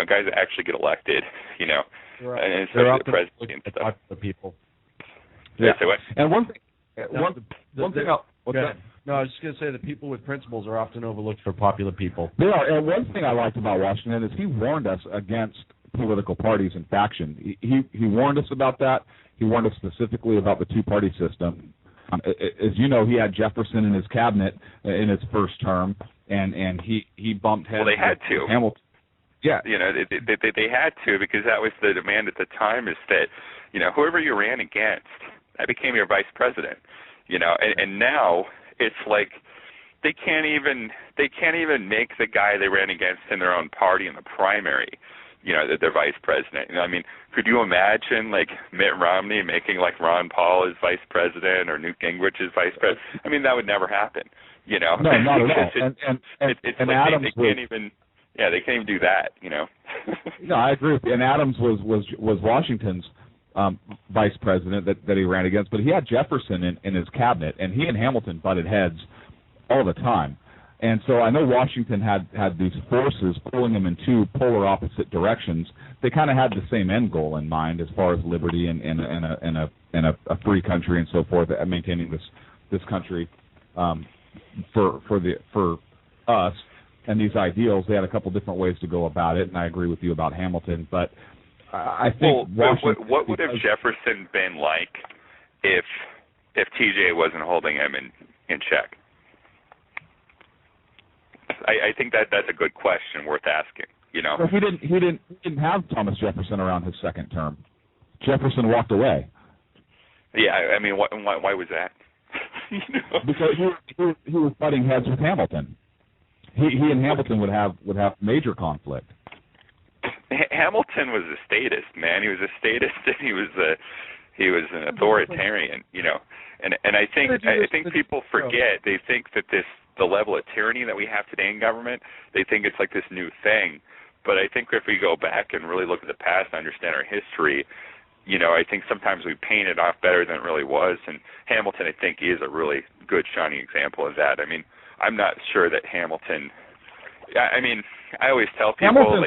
guys that actually get elected, and especially the presidency and stuff. The people. Yeah. Say what? And one thing. No, I was just going to say that people with principles are often overlooked for popular people. They are, and one thing I liked about Washington is he warned us against political parties and factions. He warned us about that. He warned us specifically about the two-party system. As you know, he had Jefferson in his cabinet in his first term, and he bumped heads. Well, they had to. Hamilton. Yeah. They had to, because that was the demand at the time, is that, whoever you ran against, that became your vice president. And now it's like they can't even make the guy they ran against in their own party in the primary, that they're vice president. I mean, could you imagine like Mitt Romney making like Ron Paul as vice president or Newt Gingrich as vice president? I mean, that would never happen. No, not at all. It's and like Adams they can't even. Yeah, they can't even do that. No, I agree with you. And Adams was Washington's vice president that he ran against, but he had Jefferson in his cabinet, and he and Hamilton butted heads all the time. And so I know Washington had these forces pulling him in two polar opposite directions. They kind of had the same end goal in mind as far as liberty and a free country and so forth, maintaining this country for us. and these ideals. They had a couple different ways to go about it, and I agree with you about Hamilton. But I think what would have Jefferson been like if TJ wasn't holding him in check? I think that's a good question worth asking. Well, he didn't have Thomas Jefferson around his second term. Jefferson walked away. Yeah, I mean, why was that? Because he was butting heads with Hamilton. He and Hamilton would have major conflict. Hamilton was a statist, man. He was a statist, and he was an authoritarian, And I think people forget. They think that the level of tyranny that we have today in government, they think it's like this new thing. But I think if we go back and really look at the past and understand our history, I think sometimes we paint it off better than it really was. And Hamilton, I think, is a really good, shining example of that. I mean, I'm not sure that Hamilton. I mean, I always tell people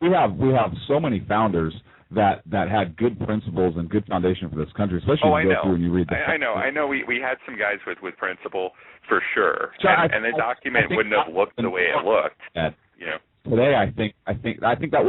we have so many founders that had good principles and good foundation for this country, especially when you go through and you read the I know. We had some guys with principle for sure, and the document wouldn't have looked the way it looked. Today, I think that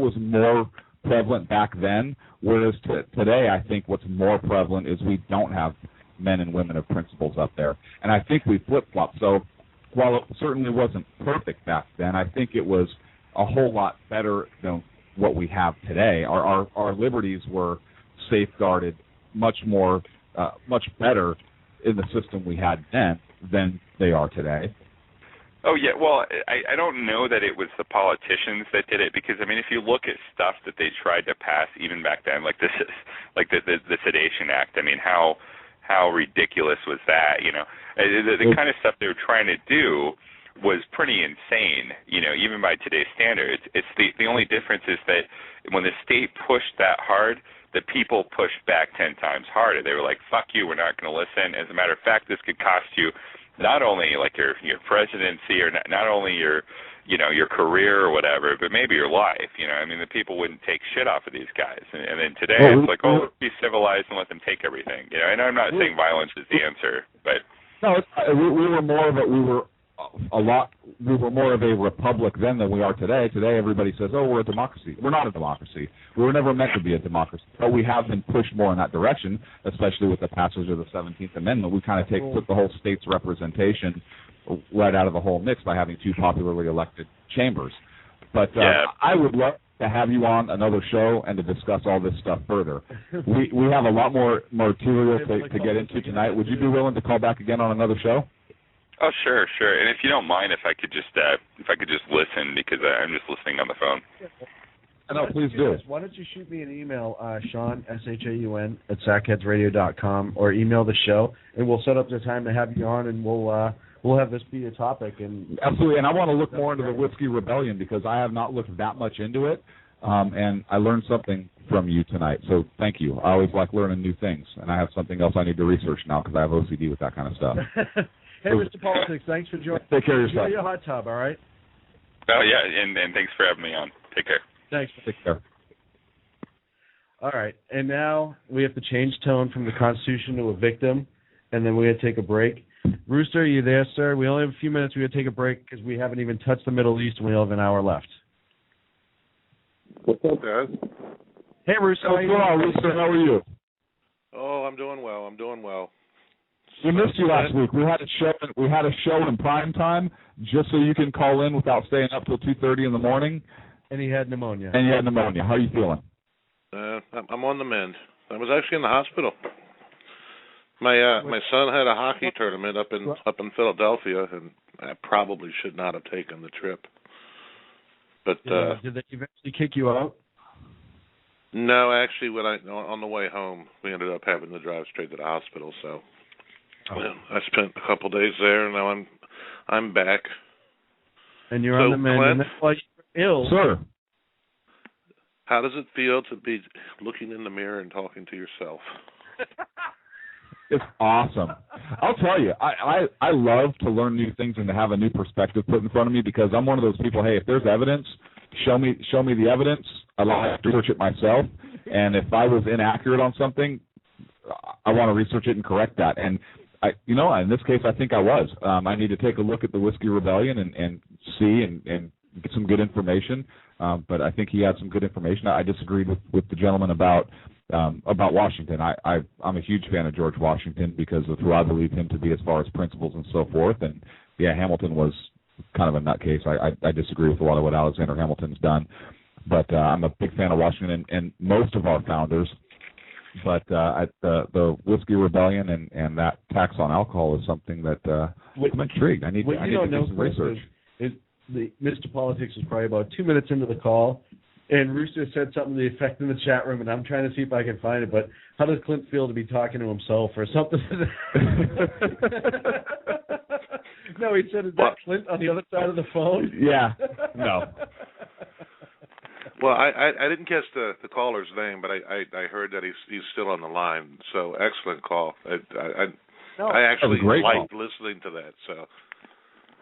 was more prevalent back then, whereas today, I think what's more prevalent is we don't have men and women of principles up there, and I think we flip-flop. So while it certainly wasn't perfect back then, I think it was a whole lot better than what we have today. Our liberties were safeguarded much better in the system we had then than they are today. Oh, yeah. Well, I don't know that it was the politicians that did it, because, I mean, if you look at stuff that they tried to pass even back then, like the Sedation Act, I mean, how ridiculous was that, The kind of stuff they were trying to do was pretty insane, even by today's standards. It's the only difference is that when the state pushed that hard, the people pushed back 10 times harder. They were like, fuck you, we're not going to listen. As a matter of fact, this could cost you not only like your presidency or not only your career or whatever, but maybe your life. I mean, the people wouldn't take shit off of these guys. And then today it's like, let's be civilized and let them take everything. And I'm not saying violence is the answer, but no, we were more of a republic then than we are today. Today, everybody says, "Oh, we're a democracy." We're not a democracy. We were never meant to be a democracy, but we have been pushed more in that direction, especially with the passage of the 17th Amendment. We kind of took the whole state's representation right out of the whole mix by having two popularly elected chambers. But I would love to have you on another show and to discuss all this stuff further. We have a lot more material to get into tonight. Would you be willing to call back again on another show? Oh, sure. And if you don't mind, if I could just listen, because I'm just listening on the phone. No, please do. Why don't you shoot me an email, Sean, SHAUN, @sackheadsradio.com, or email the show, and we'll set up the time to have you on, and we'll have this be a topic. And absolutely, and I want to look more into the Whiskey Rebellion, because I have not looked that much into it, and I learned something from you tonight. So thank you. I always like learning new things, and I have something else I need to research now because I have OCD with that kind of stuff. Hey, Mr. Politics, thanks for joining. Take care of yourself. Enjoy your hot tub, all right? Oh, yeah, and thanks for having me on. Take care. Thanks. Take care. All right, and now we have to change tone from the Constitution to a victim, and then we're going to take a break. Rooster, are you there, sir? We only have a few minutes. We're going to take a break because we haven't even touched the Middle East, and we only have an hour left. What's up, guys? Hey, Rooster. What's going on, Rooster? How are you? Oh, I'm doing well. We missed you last week. We had a show in prime time just so you can call in without staying up till 2:30 in the morning. And he had pneumonia. How are you feeling? I'm on the mend. I was actually in the hospital. My son had a hockey tournament up in Philadelphia, and I probably should not have taken the trip. But did they eventually kick you out? No, actually, on the way home, we ended up having to drive straight to the hospital. So I spent a couple days there, and now I'm back. And you're on the mend. Clint, and that's why you're ill, sir. How does it feel to be looking in the mirror and talking to yourself? It's awesome. I'll tell you, I love to learn new things and to have a new perspective put in front of me, because I'm one of those people, hey, if there's evidence, show me the evidence. I like to research it myself. And if I was inaccurate on something, I want to research it and correct that. And in this case, I think I was. I need to take a look at the Whiskey Rebellion and see and get some good information. But I think he had some good information. I disagreed with the gentleman about Washington. I'm a huge fan of George Washington because of who I believe him to be as far as principles and so forth. And yeah, Hamilton was kind of a nutcase. I disagree with a lot of what Alexander Hamilton's done. But I'm a big fan of Washington and most of our founders. But the Whiskey Rebellion and that tax on alcohol is something that I'm intrigued. I need to do some research. Mr. Politics was probably about 2 minutes into the call, and Rooster said something to the effect in the chat room, and I'm trying to see if I can find it, but how does Clint feel to be talking to himself or something? No, he said, is that Clint on the other side of the phone? Yeah, no. Well, I didn't catch the caller's name, but I heard that he's still on the line. So excellent call. I actually liked listening to that. So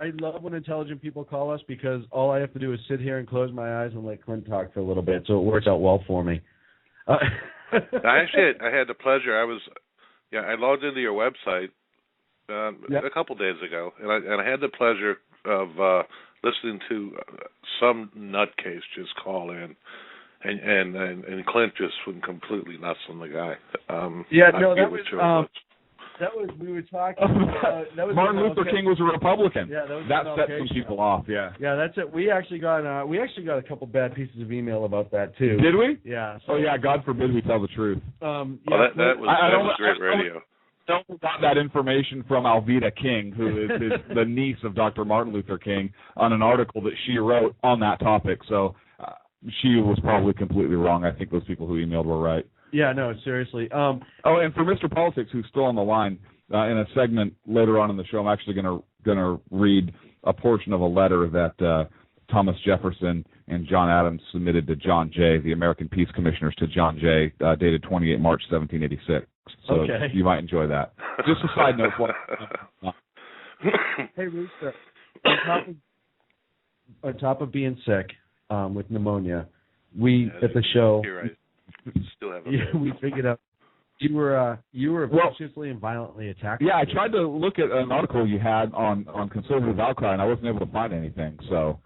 I love when intelligent people call us because all I have to do is sit here and close my eyes and let Clint talk for a little bit. So it works out well for me. I had the pleasure. I logged into your website a couple days ago, and I had the pleasure of listening to some nutcase just call in, and Clint just went completely nuts on the guy. That was we were talking. That was Martin Luther King was a Republican. Yeah, that set some people off. Yeah. Yeah, that's it. We actually got a couple bad pieces of email about that too. Did we? Yeah. So, God forbid we tell the truth. That was great radio. We got that information from Alveda King, who is the niece of Dr. Martin Luther King, on an article that she wrote on that topic. So she was probably completely wrong. I think those people who emailed were right. Yeah, no, seriously. And for Mr. Politics, who's still on the line, in a segment later on in the show, I'm actually gonna read a portion of a letter that Thomas Jefferson and John Adams submitted to John Jay, the American Peace Commissioners, to John Jay, dated 28 March 1786. So you might enjoy that. Just a side note. Hey, Rooster, on top of being sick with pneumonia, at the show. You're right. Still have we figured out you were viciously and violently attacked. Yeah, I tried to look at an article you had on conservative outcry, and I wasn't able to find anything. So,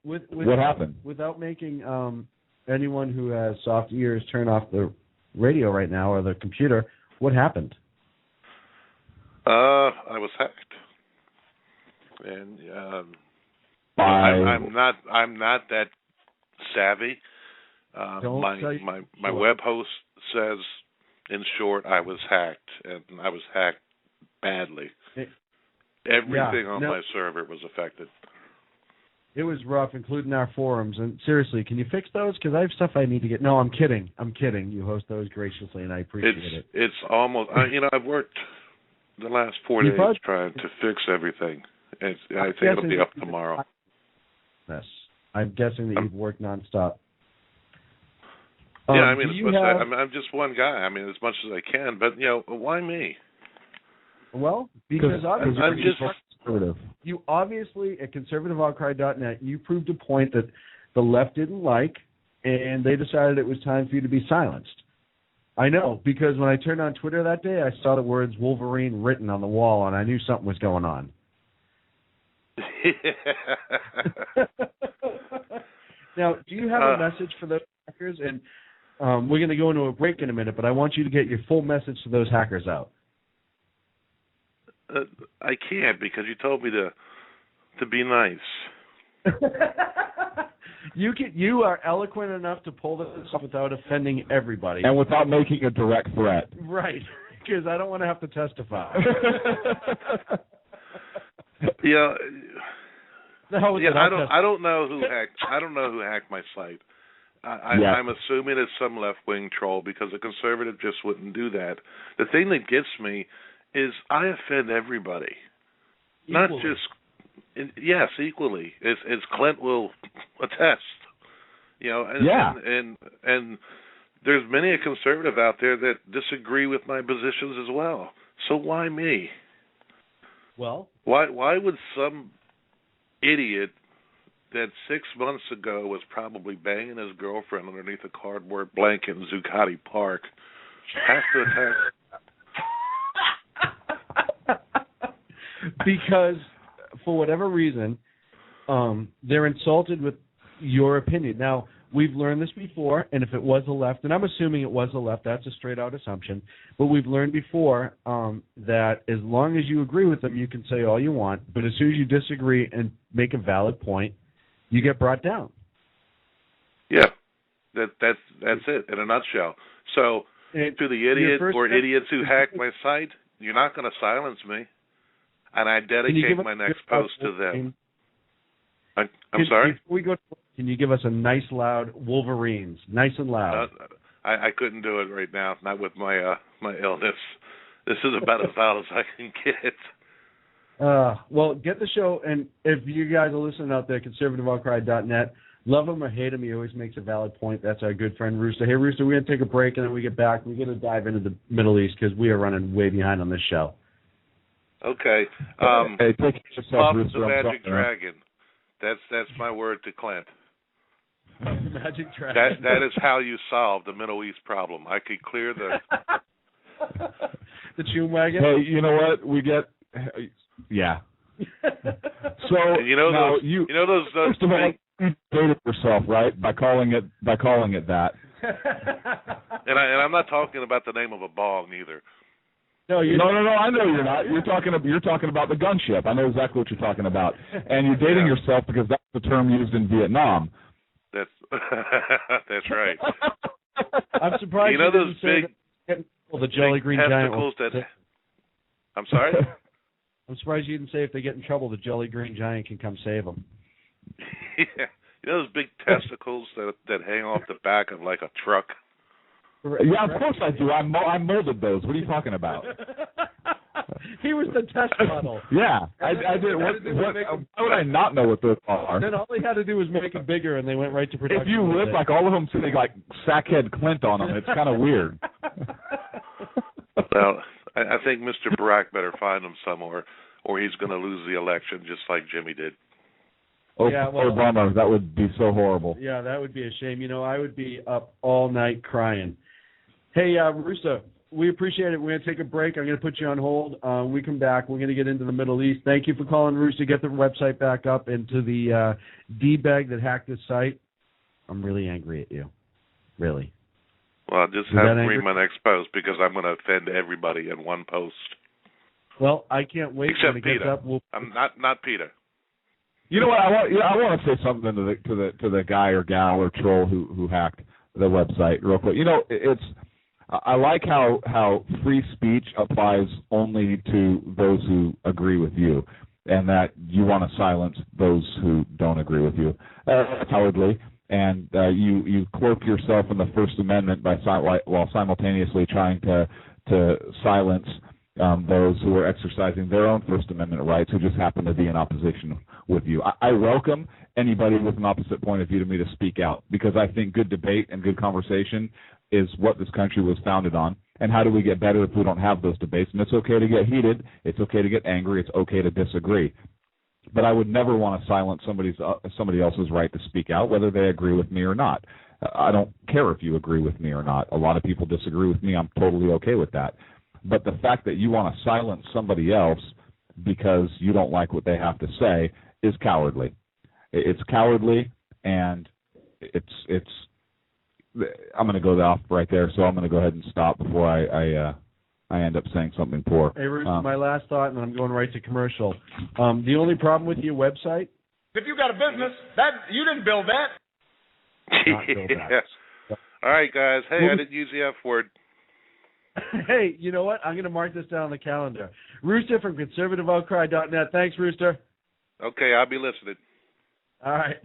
what happened? Without making anyone who has soft ears turn off the radio right now or the computer, what happened? I was hacked, and I'm not that savvy. My web host says, in short, I was hacked, and I was hacked badly. Everything on my server was affected. It was rough, including our forums. And seriously, can you fix those? Because I have stuff I need to get. No, I'm kidding. You host those graciously, and I appreciate it. It's almost. I've worked the last 4 days trying to fix everything. I think it'll be up tomorrow. Yes, I'm guessing that you've worked nonstop. Yeah, I'm just one guy. As much as I can, but why me? Well, because obviously I'm just conservative. You obviously at conservativeoutcry.net, you proved a point that the left didn't like, and they decided it was time for you to be silenced. I know, because when I turned on Twitter that day, I saw the words Wolverine written on the wall, and I knew something was going on. Now, do you have a message for those hackers? And we're going to go into a break in a minute, but I want you to get your full message to those hackers out. I can't because you told me to be nice. You are eloquent enough to pull this off without offending everybody. And without making a direct threat. Right, because I don't want to have to testify. I don't know who hacked. I don't know who hacked my site. I'm assuming it's some left-wing troll because a conservative just wouldn't do that. The thing that gets me is I offend everybody, not just equally. As Clint will attest, and there's many a conservative out there that disagree with my positions as well. So why me? Well, why would some idiot that 6 months ago was probably banging his girlfriend underneath a cardboard blanket in Zuccotti Park have to attack? because for whatever reason, they're insulted with your opinion. Now, we've learned this before, and if it was the left, and I'm assuming it was the left, that's a straight-out assumption, but we've learned before that as long as you agree with them, you can say all you want, but as soon as you disagree and make a valid point, you get brought down. Yeah, that's it in a nutshell. So, to the idiot or idiots who hack my site, you're not going to silence me, and I dedicate my next post to them. I'm sorry? Before we go, can you give us a nice, loud Wolverines? Nice and loud. I couldn't do it right now, not with my my illness. This is about as loud as I can get. Well, get the show, and if you guys are listening out there, conservativeoutcry.net, love him or hate him, he always makes a valid point. That's our good friend Rooster. Hey, Rooster, we're going to take a break, and then we get back. We're going to dive into the Middle East because we are running way behind on this show. Okay. Hey, take yourself, Rooster. The Magic Dragon. That's my word to Clint. Magic Dragon. That is how you solve the Middle East problem. I could clear the Chum Wagon. Hey, you know what? We get yeah. So you know now those first of all, you dated yourself, right? By calling it that. and I'm not talking about the name of a bong either. No, I know you're not. You're talking about the gunship. I know exactly what you're talking about. And you're dating yourself because that's the term used in Vietnam. That's right. I'm surprised you know those big the Jolly Green Giant. I'm sorry? I'm surprised you didn't say if they get in trouble, the Jolly Green Giant can come save them. Yeah. You know those big testicles that hang off the back of like a truck? Yeah, of course I do. I molded those. What are you talking about? He was the test model. Yeah, I did. Why would I not know what those are? Then all he had to do was make them bigger, and they went right to production. If you live like all of them sitting like Sackhead Clint on them, it's kind of weird. Well, I think Mr. Barack better find them somewhere, or he's going to lose the election just like Jimmy did. Obama, that would be so horrible. Yeah, that would be a shame. You know, I would be up all night crying. Hey, Russo, we appreciate it. We're going to take a break. I'm going to put you on hold. When we come back, we're going to get into the Middle East. Thank you for calling, Russo. Get the website back up into the D-bag that hacked this site. I'm really angry at you. Really. Well, I'll just have to read my next post because I'm going to offend everybody in one post. Well, I can't wait. Except when it Peter. Gets up, I'm not Peter. You know what? I want to say something to the guy or gal or troll who hacked the website real quick. You know, I like how free speech applies only to those who agree with you, and that you want to silence those who don't agree with you. Cowardly, and you cloak yourself in the First Amendment while simultaneously trying to silence those who are exercising their own First Amendment rights who just happen to be in opposition with you. I welcome anybody with an opposite point of view to me to speak out, because I think good debate and good conversation is what this country was founded on. And how do we get better if we don't have those debates? And it's okay to get heated. It's okay to get angry. It's okay to disagree. But I would never want to silence somebody else's right to speak out, whether they agree with me or not. I don't care if you agree with me or not. A lot of people disagree with me. I'm totally okay with that. But the fact that you want to silence somebody else because you don't like what they have to say is cowardly. It's cowardly, and it's. I'm going to go off right there, so I'm going to go ahead and stop before I end up saying something poor. Hey, Bruce, my last thought, and I'm going right to commercial. The only problem with your website? If you got a business, that you didn't build that. Not build that. Yes. All right, guys. Hey, I didn't use the F word. Hey, you know what? I'm going to mark this down on the calendar. Rooster from conservativeoutcry.net. Thanks, Rooster. Okay, I'll be listening. All right.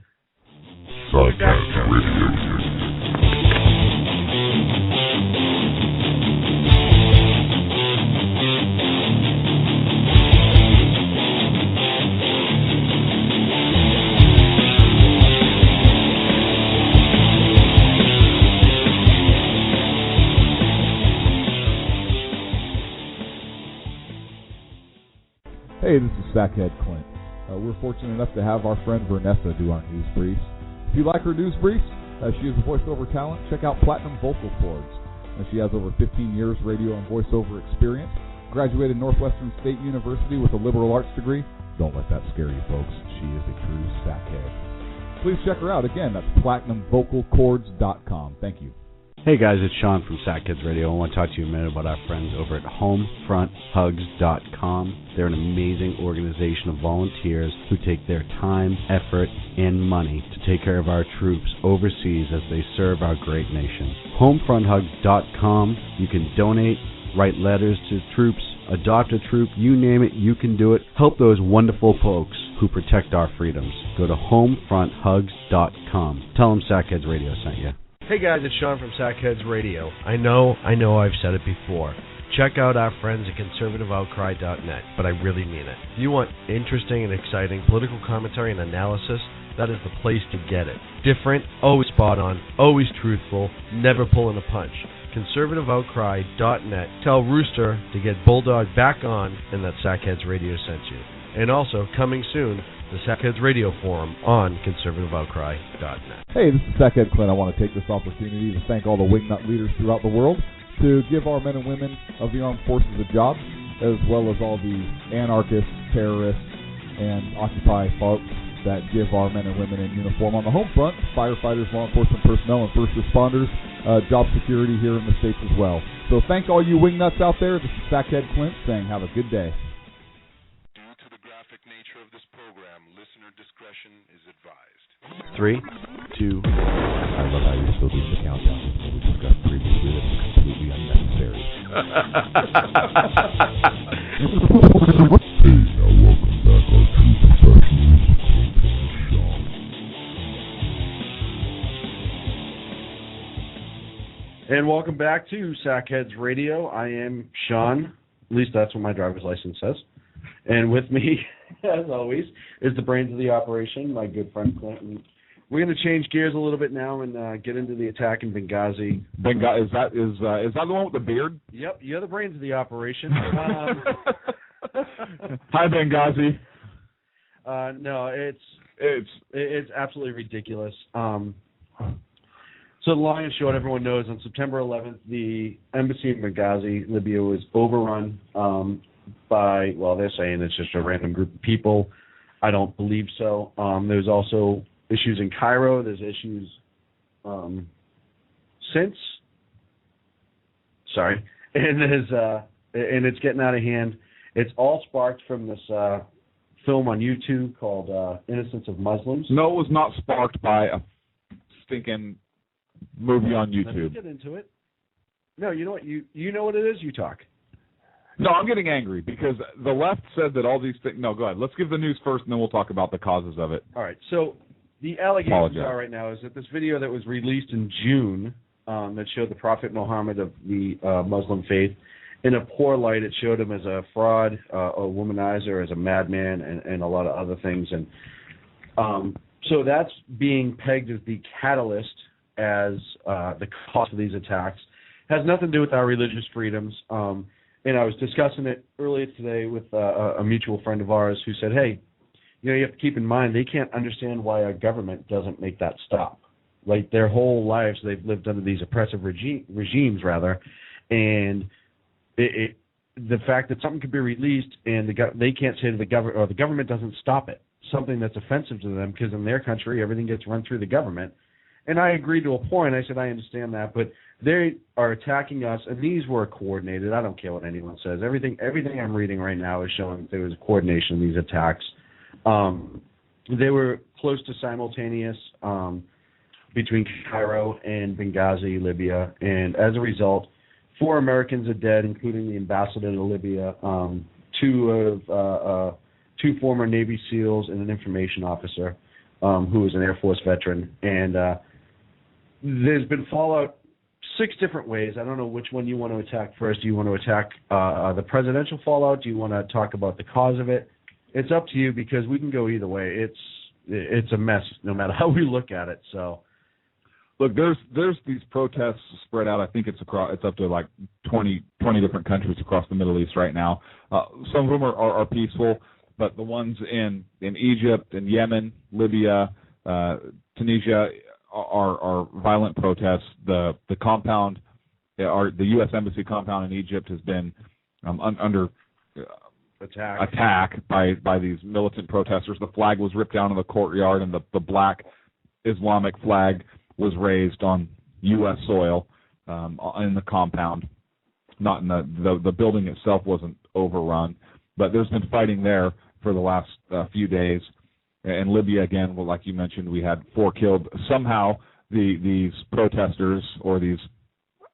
Hey, this is Sackhead Clint. We're fortunate enough to have our friend Vanessa do our news briefs. If you like her news briefs, she is a voiceover talent. Check out Platinum Vocal Cords. She has over 15 years radio and voiceover experience. graduated Northwestern State University with a liberal arts degree. Don't let that scare you, folks. She is a true sackhead. Please check her out. Again, that's PlatinumVocalCords.com. Thank you. Hey guys, it's Sean from Sackheads Radio. I want to talk to you a minute about our friends over at HomefrontHugs.com. They're an amazing organization of volunteers who take their time, effort, and money to take care of our troops overseas as they serve our great nation. HomefrontHugs.com. You can donate, write letters to troops, adopt a troop, you name it, you can do it. Help those wonderful folks who protect our freedoms. Go to HomefrontHugs.com. Tell them Sackheads Radio sent you. Hey guys, it's Sean from Sackheads Radio. I know I've said it before. Check out our friends at conservativeoutcry.net, but I really mean it. If you want interesting and exciting political commentary and analysis, that is the place to get it. Different, always spot on, always truthful, never pulling a punch. conservativeoutcry.net. Tell Rooster to get Bulldog back on and that Sackheads Radio sent you. And also, coming soon, the Sackheads Radio Forum on conservativeoutcry.net. Hey, this is Sackhead Clint. I want to take this opportunity to thank all the wingnut leaders throughout the world to give our men and women of the armed forces a job, as well as all the anarchists, terrorists, and Occupy folks that give our men and women in uniform on the home front, firefighters, law enforcement personnel, and first responders, job security here in the States as well. So thank all you wingnuts out there. This is Sackhead Clint saying have a good day. Due to the graphic nature of this program, listener discretion is advised. 3, 2. I love how you're still doing the countdown. We discussed previously that it's completely unnecessary. Hey, now welcome back our two professionals, Clint and Sean. And welcome back to Sackheads Radio. I am Sean. At least that's what my driver's license says. And with me, as always, is the brains of the operation, my good friend Clint. We're going to change gears a little bit now and get into the attack in Benghazi. Is that the one with the beard? Yep, you're the brains of the operation. Hi, Benghazi. No, it's absolutely ridiculous. So the long and short, everyone knows, on September 11th, the embassy in Benghazi, Libya, was overrun by, well, they're saying it's just a random group of people. I don't believe so. There's also issues in Cairo. There's issues since. Sorry. And it's getting out of hand. It's all sparked from this film on YouTube called Innocence of Muslims. No, it was not sparked by a stinking movie on YouTube. Let's get into it. No, you know what? You know what it is? You talk. No, I'm getting angry because the left said that all these things... No, go ahead. Let's give the news first, and then we'll talk about the causes of it. All right. So the allegations are right now is that this video that was released in June that showed the Prophet Muhammad of the Muslim faith in a poor light. It showed him as a fraud, a womanizer, as a madman, and a lot of other things. And so that's being pegged as the catalyst as the cause of these attacks. Has nothing to do with our religious freedoms. And I was discussing it earlier today with a mutual friend of ours who said, hey, you have to keep in mind they can't understand why our government doesn't make that stop. Like their whole lives they've lived under these oppressive regimes, and the fact that something could be released and they can't say to the government, or the government doesn't stop it, something that's offensive to them, because in their country everything gets run through the government. And I agreed to a point. I said, I understand that, but they are attacking us, and these were coordinated. I don't care what anyone says. Everything I'm reading right now is showing that there was a coordination of these attacks. They were close to simultaneous between Cairo and Benghazi, Libya, and as a result, 4 Americans are dead, including the ambassador to Libya, 2 former Navy SEALs, and an information officer who was an Air Force veteran. And there's been fallout 6 different ways. I don't know which one you want to attack first. Do you want to attack the presidential fallout? Do you want to talk about the cause of it? It's up to you, because we can go either way. It's a mess no matter how we look at it. So, look, there's these protests spread out. I think it's up to like 20 different countries across the Middle East right now. Some of them are peaceful, but the ones in Egypt and Yemen, Libya, Tunisia are violent protests. The compound, the U.S. Embassy compound in Egypt has been under attack by these militant protesters. The flag was ripped down in the courtyard, and the black Islamic flag was raised on U.S. soil in the compound. Not in the building itself wasn't overrun, but there's been fighting there for the last few days. In Libya, again, well, like you mentioned, we had 4 killed. Somehow these protesters or these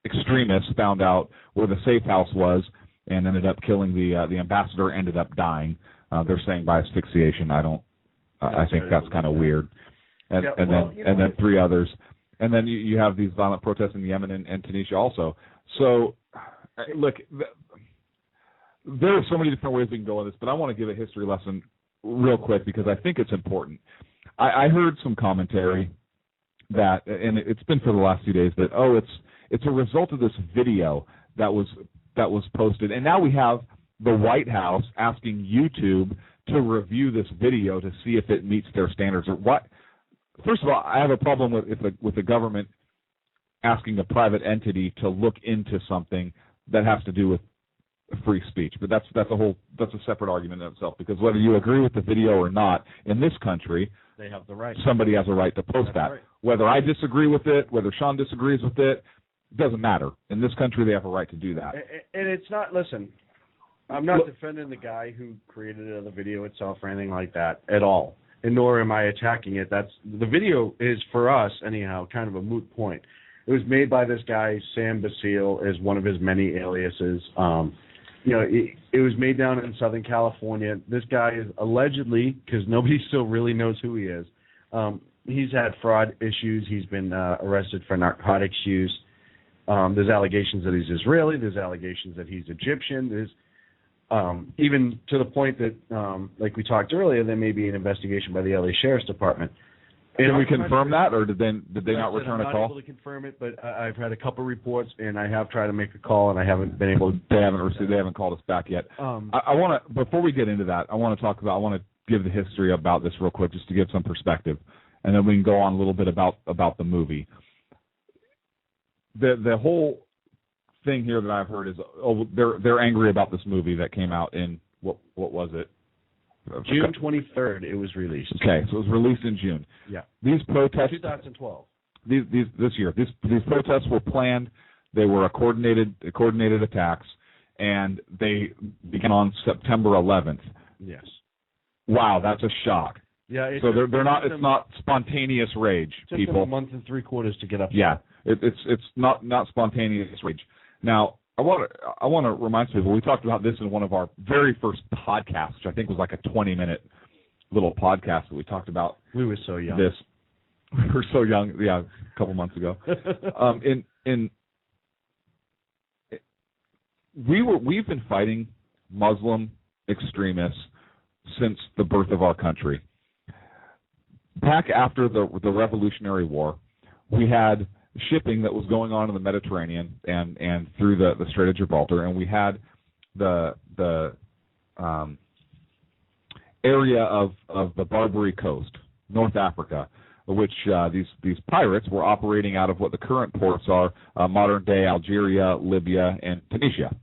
extremists found out where the safe house was and ended up killing the ambassador. Ended up dying. They're saying by asphyxiation. I think that's kind of weird. And then 3 others. And then you have these violent protests in Yemen and Tunisia also. So, look, there are so many different ways we can go on this, but I want to give a history lesson real quick because I think it's important. I heard some commentary that, and it's been for the last few days, that it's a result of this video that was posted, and now we have the White House asking YouTube to review this video to see if it meets their standards. Or what? First of all, I have a problem with the government asking a private entity to look into something that has to do with free speech. But that's a separate argument in itself, because whether you agree with the video or not, in this country, they have the right. Somebody has a right to post that. Right. Whether I disagree with it, whether Sean disagrees with it, doesn't matter. In this country, they have a right to do that. And it's not, listen, I'm not defending the guy who created the video itself or anything like that at all, and nor am I attacking it. The video is, for us anyhow, kind of a moot point. It was made by this guy, Sam Basile, as one of his many aliases. It was made down in Southern California. This guy is allegedly, because nobody still really knows who he is, he's had fraud issues. He's been arrested for narcotics use. There's allegations that he's Israeli. There's allegations that he's Egyptian. There's even to the point that, like we talked earlier, there may be an investigation by the LA Sheriff's Department. Can we confirm that, or did they not return a call? I'm not able to confirm it, but I've had a couple reports, and I have tried to make a call, and I haven't been able to. They haven't called us back yet. I want to, before we get into that, I want to give the history about this real quick, just to give some perspective, and then we can go on a little bit about the movie. The whole thing here that I've heard is they're angry about this movie that came out in what was it? June 23rd, it was released. Okay, so it was released in June. Yeah. These protests. 2012. This year. These protests were planned. They were coordinated attacks, and they began on September 11th. Yes. Wow, that's a shock. Yeah. So they're not. It's not spontaneous rage. It took people. them a month and 3/4 to get up. Yeah. It's not spontaneous rage. Now, I want to remind people, we talked about this in one of our very first podcasts, which I think was like a 20-minute little podcast that we talked about. We were so young. We were so young, yeah, a couple months ago. We've been fighting Muslim extremists since the birth of our country. Back after the Revolutionary War, we had shipping that was going on in the Mediterranean and through the Strait of Gibraltar, and we had the area of the Barbary Coast, North Africa, which these pirates were operating out of what the current ports are, modern-day Algeria, Libya, and Tunisia.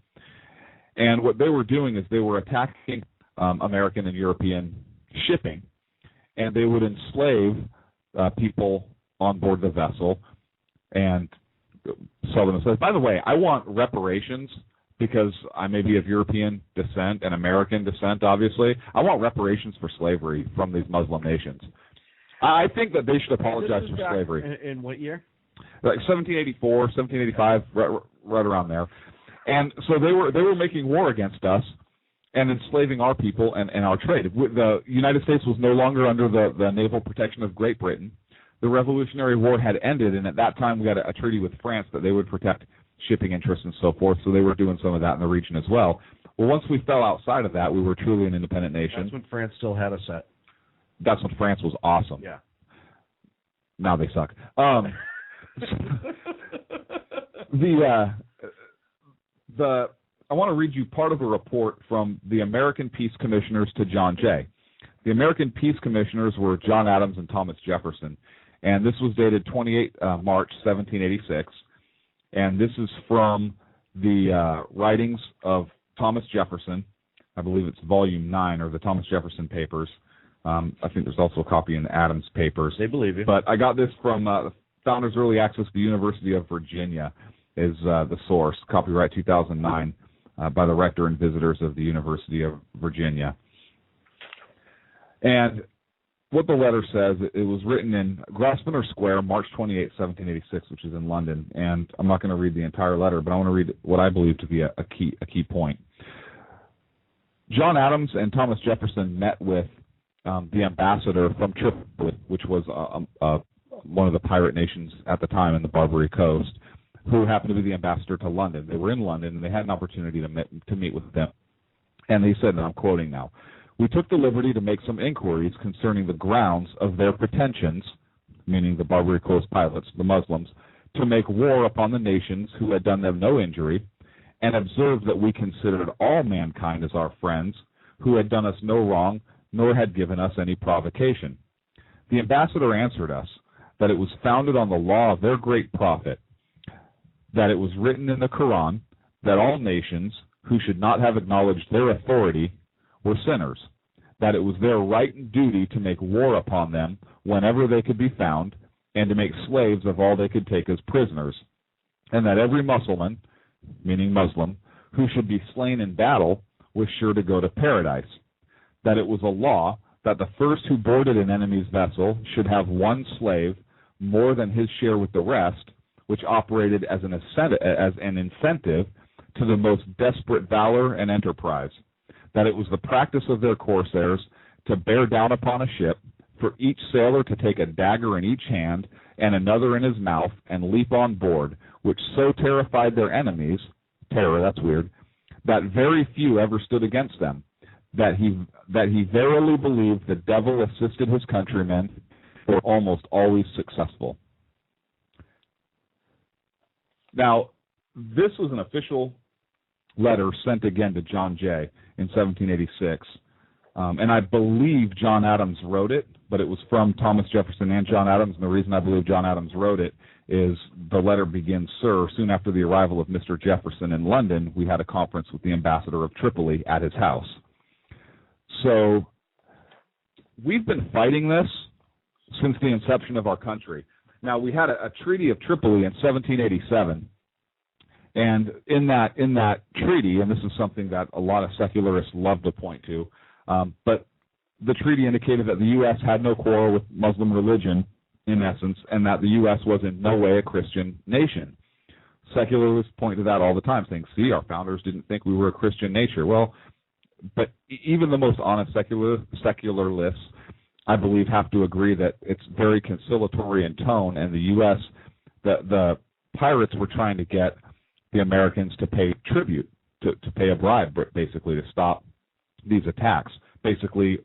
And what they were doing is they were attacking American and European shipping, and they would enslave people on board the vessel and sell them as slaves. By the way, I want reparations because I may be of European descent and American descent, obviously. I want reparations for slavery from these Muslim nations. I think that they should apologize for slavery. In what year? Like 1784, 1785, right around there. And so they were making war against us and enslaving our people and our trade. The United States was no longer under the naval protection of Great Britain. The Revolutionary War had ended, and at that time we had a treaty with France that they would protect shipping interests and so forth, so they were doing some of that in the region as well. Well, once we fell outside of that, we were truly an independent nation. That's when France still had us set. That's when France was awesome. Yeah. Now they suck. I want to read you part of a report from the American Peace Commissioners to John Jay. The American Peace Commissioners were John Adams and Thomas Jefferson. And this was dated 28 March 1786, and this is from the writings of Thomas Jefferson. I believe it's Volume 9, or the Thomas Jefferson Papers. I think there's also a copy in the Adams Papers. They believe you. But I got this from Founders Early Access to the University of Virginia is the source, copyright 2009, by the rector and visitors of the University of Virginia. And what the letter says, it was written in Grosvenor Square, March 28, 1786, which is in London. And I'm not going to read the entire letter, but I want to read what I believe to be a key point. John Adams and Thomas Jefferson met with the ambassador from Tripoli, which was one of the pirate nations at the time in the Barbary Coast, who happened to be the ambassador to London. They were in London, and they had an opportunity to meet with them. And they said, and I'm quoting now, "We took the liberty to make some inquiries concerning the grounds of their pretensions," meaning the Barbary Coast pilots, the Muslims, "to make war upon the nations who had done them no injury, and observed that we considered all mankind as our friends, who had done us no wrong, nor had given us any provocation. The ambassador answered us that it was founded on the law of their great prophet, that it was written in the Quran that all nations who should not have acknowledged their authority were sinners, that it was their right and duty to make war upon them whenever they could be found, and to make slaves of all they could take as prisoners, and that every Mussulman, meaning Muslim, who should be slain in battle was sure to go to paradise, that it was a law that the first who boarded an enemy's vessel should have one slave more than his share with the rest, which operated as an incentive to the most desperate valor and enterprise, that it was the practice of their corsairs to bear down upon a ship, for each sailor to take a dagger in each hand and another in his mouth and leap on board, which so terrified their enemies, terror, that's weird, that very few ever stood against them, that he verily believed the devil assisted his countrymen, were almost always successful." Now, this was an official letter sent again to John Jay in 1786, and I believe John Adams wrote it, but it was from Thomas Jefferson and John Adams, and the reason I believe John Adams wrote it is the letter begins, "Sir, soon after the arrival of Mr. Jefferson in London, we had a conference with the ambassador of Tripoli at his house." So we've been fighting this since the inception of our country. Now, we had a Treaty of Tripoli in 1787, and in that treaty, and this is something that a lot of secularists love to point to, but the treaty indicated that the U.S. had no quarrel with Muslim religion, in essence, and that the U.S. was in no way a Christian nation. Secularists point to that all the time, saying, "See, our founders didn't think we were a Christian nation." Well, but even the most honest secularists, I believe, have to agree that it's very conciliatory in tone, and the U.S., the pirates were trying to get the Americans to pay tribute, to pay a bribe, basically, to stop these attacks, basically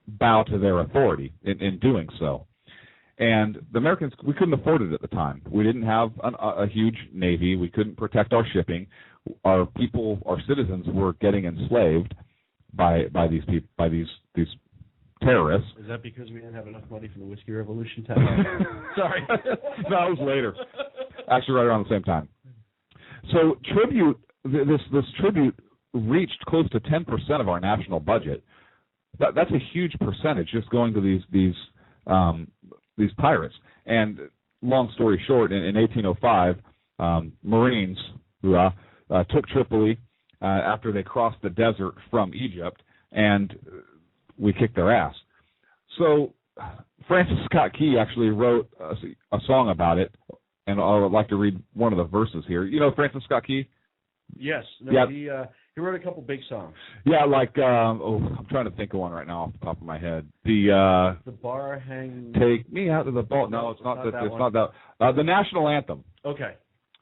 bow to their authority in doing so. And the Americans, we couldn't afford it at the time. We didn't have a huge navy. We couldn't protect our shipping. Our people, our citizens, were getting enslaved by these people, by these terrorists. Is that because we didn't have enough money for the Whiskey Revolution time? Sorry. No, it was later. Actually, right around the same time. So tribute, this tribute reached close to 10% of our national budget. That's a huge percentage just going to these pirates. And long story short, in 1805, Marines took Tripoli after they crossed the desert from Egypt, and we kicked their ass. So Francis Scott Key actually wrote a song about it, and I would like to read one of the verses here. You know Francis Scott Key? Yes. No, yeah. He wrote a couple big songs. Yeah, like I'm trying to think of one right now off the top of my head. The bar hang. Take me out to the ball. No, it's not that. It's not that. The national anthem. Okay.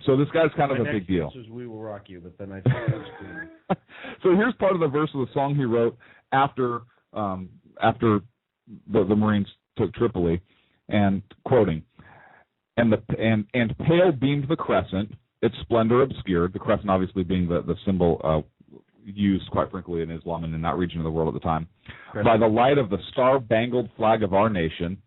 So this guy's kind of a big deal. Was "We Will Rock You," but then I thought that was cool. So here's part of the verse of the song he wrote after the Marines took Tripoli, and quoting, and pale beamed the crescent, its splendor obscured. The crescent obviously being the symbol used quite frequently in Islam and in that region of the world at the time, by the light of the star-bangled flag of our nation,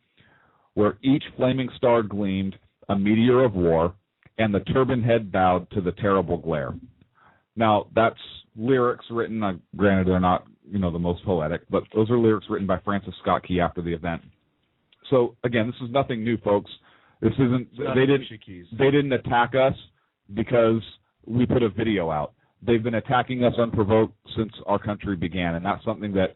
where each flaming star gleamed, a meteor of war, and the turban head bowed to the terrible glare. Now, that's lyrics written, granted they're not, the most poetic, but those are lyrics written by Francis Scott Key after the event. So, again, this is nothing new, folks. This isn't, they didn't attack us because we put a video out. They've been attacking us unprovoked since our country began, and that's something that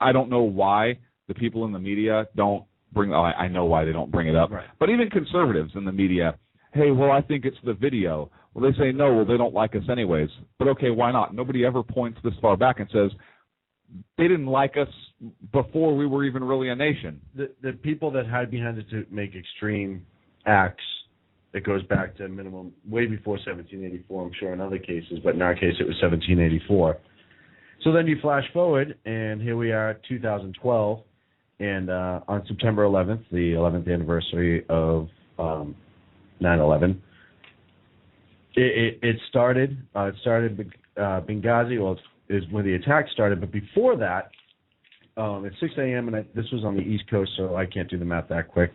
I don't know why the people in the media don't bring. I know why they don't bring it up. Right. But even conservatives in the media, hey, well, I think it's the video. Well, they say, no, well, they don't like us anyways. But, okay, why not? Nobody ever points this far back and says, they didn't like us before we were even really a nation. The people that hide behind it to make extreme acts, it goes back to minimum way before 1784, I'm sure in other cases, but in our case it was 1784. So then you flash forward, and here we are, 2012, and on September 11th, the 11th anniversary of 9/11, it started. Benghazi, well, is when the attack started, but before that, at 6 a.m., and this was on the East Coast, so I can't do the math that quick,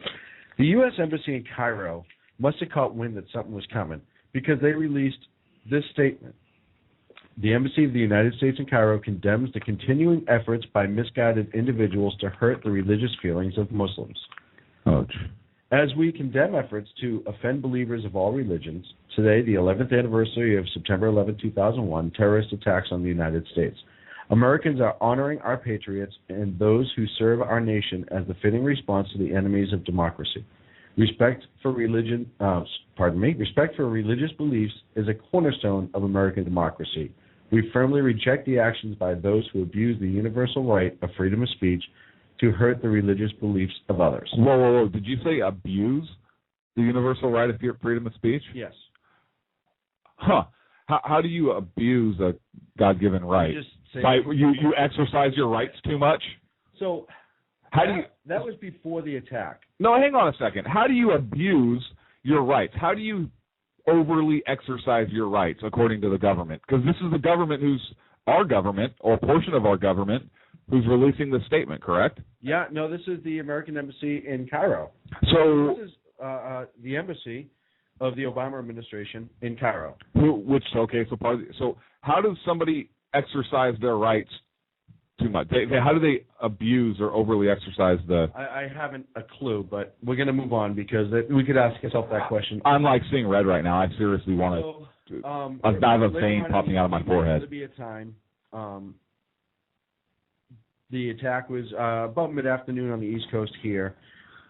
the U.S. Embassy in Cairo must have caught wind that something was coming because they released this statement. The Embassy of the United States in Cairo condemns the continuing efforts by misguided individuals to hurt the religious feelings of Muslims. Ouch. As we condemn efforts to offend believers of all religions, today, the 11th anniversary of September 11, 2001, terrorist attacks on the United States, Americans are honoring our patriots and those who serve our nation as the fitting response to the enemies of democracy. Respect for religious beliefs is a cornerstone of American democracy. We firmly reject the actions by those who abuse the universal right of freedom of speech to hurt the religious beliefs of others. Whoa. Did you say abuse the universal right of freedom of speech? Yes. Huh. How do you abuse a God-given right? You exercise your rights too much? So that was before the attack. No, hang on a second. How do you abuse your rights? How do you overly exercise your rights according to the government? Because this is the government our government, or a portion of our government, who's releasing this statement, correct? Yeah, no, this is the American Embassy in Cairo. So this is the embassy of the Obama administration in Cairo. So how does somebody exercise their rights too much? How do they abuse or overly exercise I haven't a clue, but we're going to move on because we could ask yourself that question. I'm like seeing red right now. I seriously want to. I have a vein popping out of my forehead. There be a time. The attack was about mid-afternoon on the East Coast here,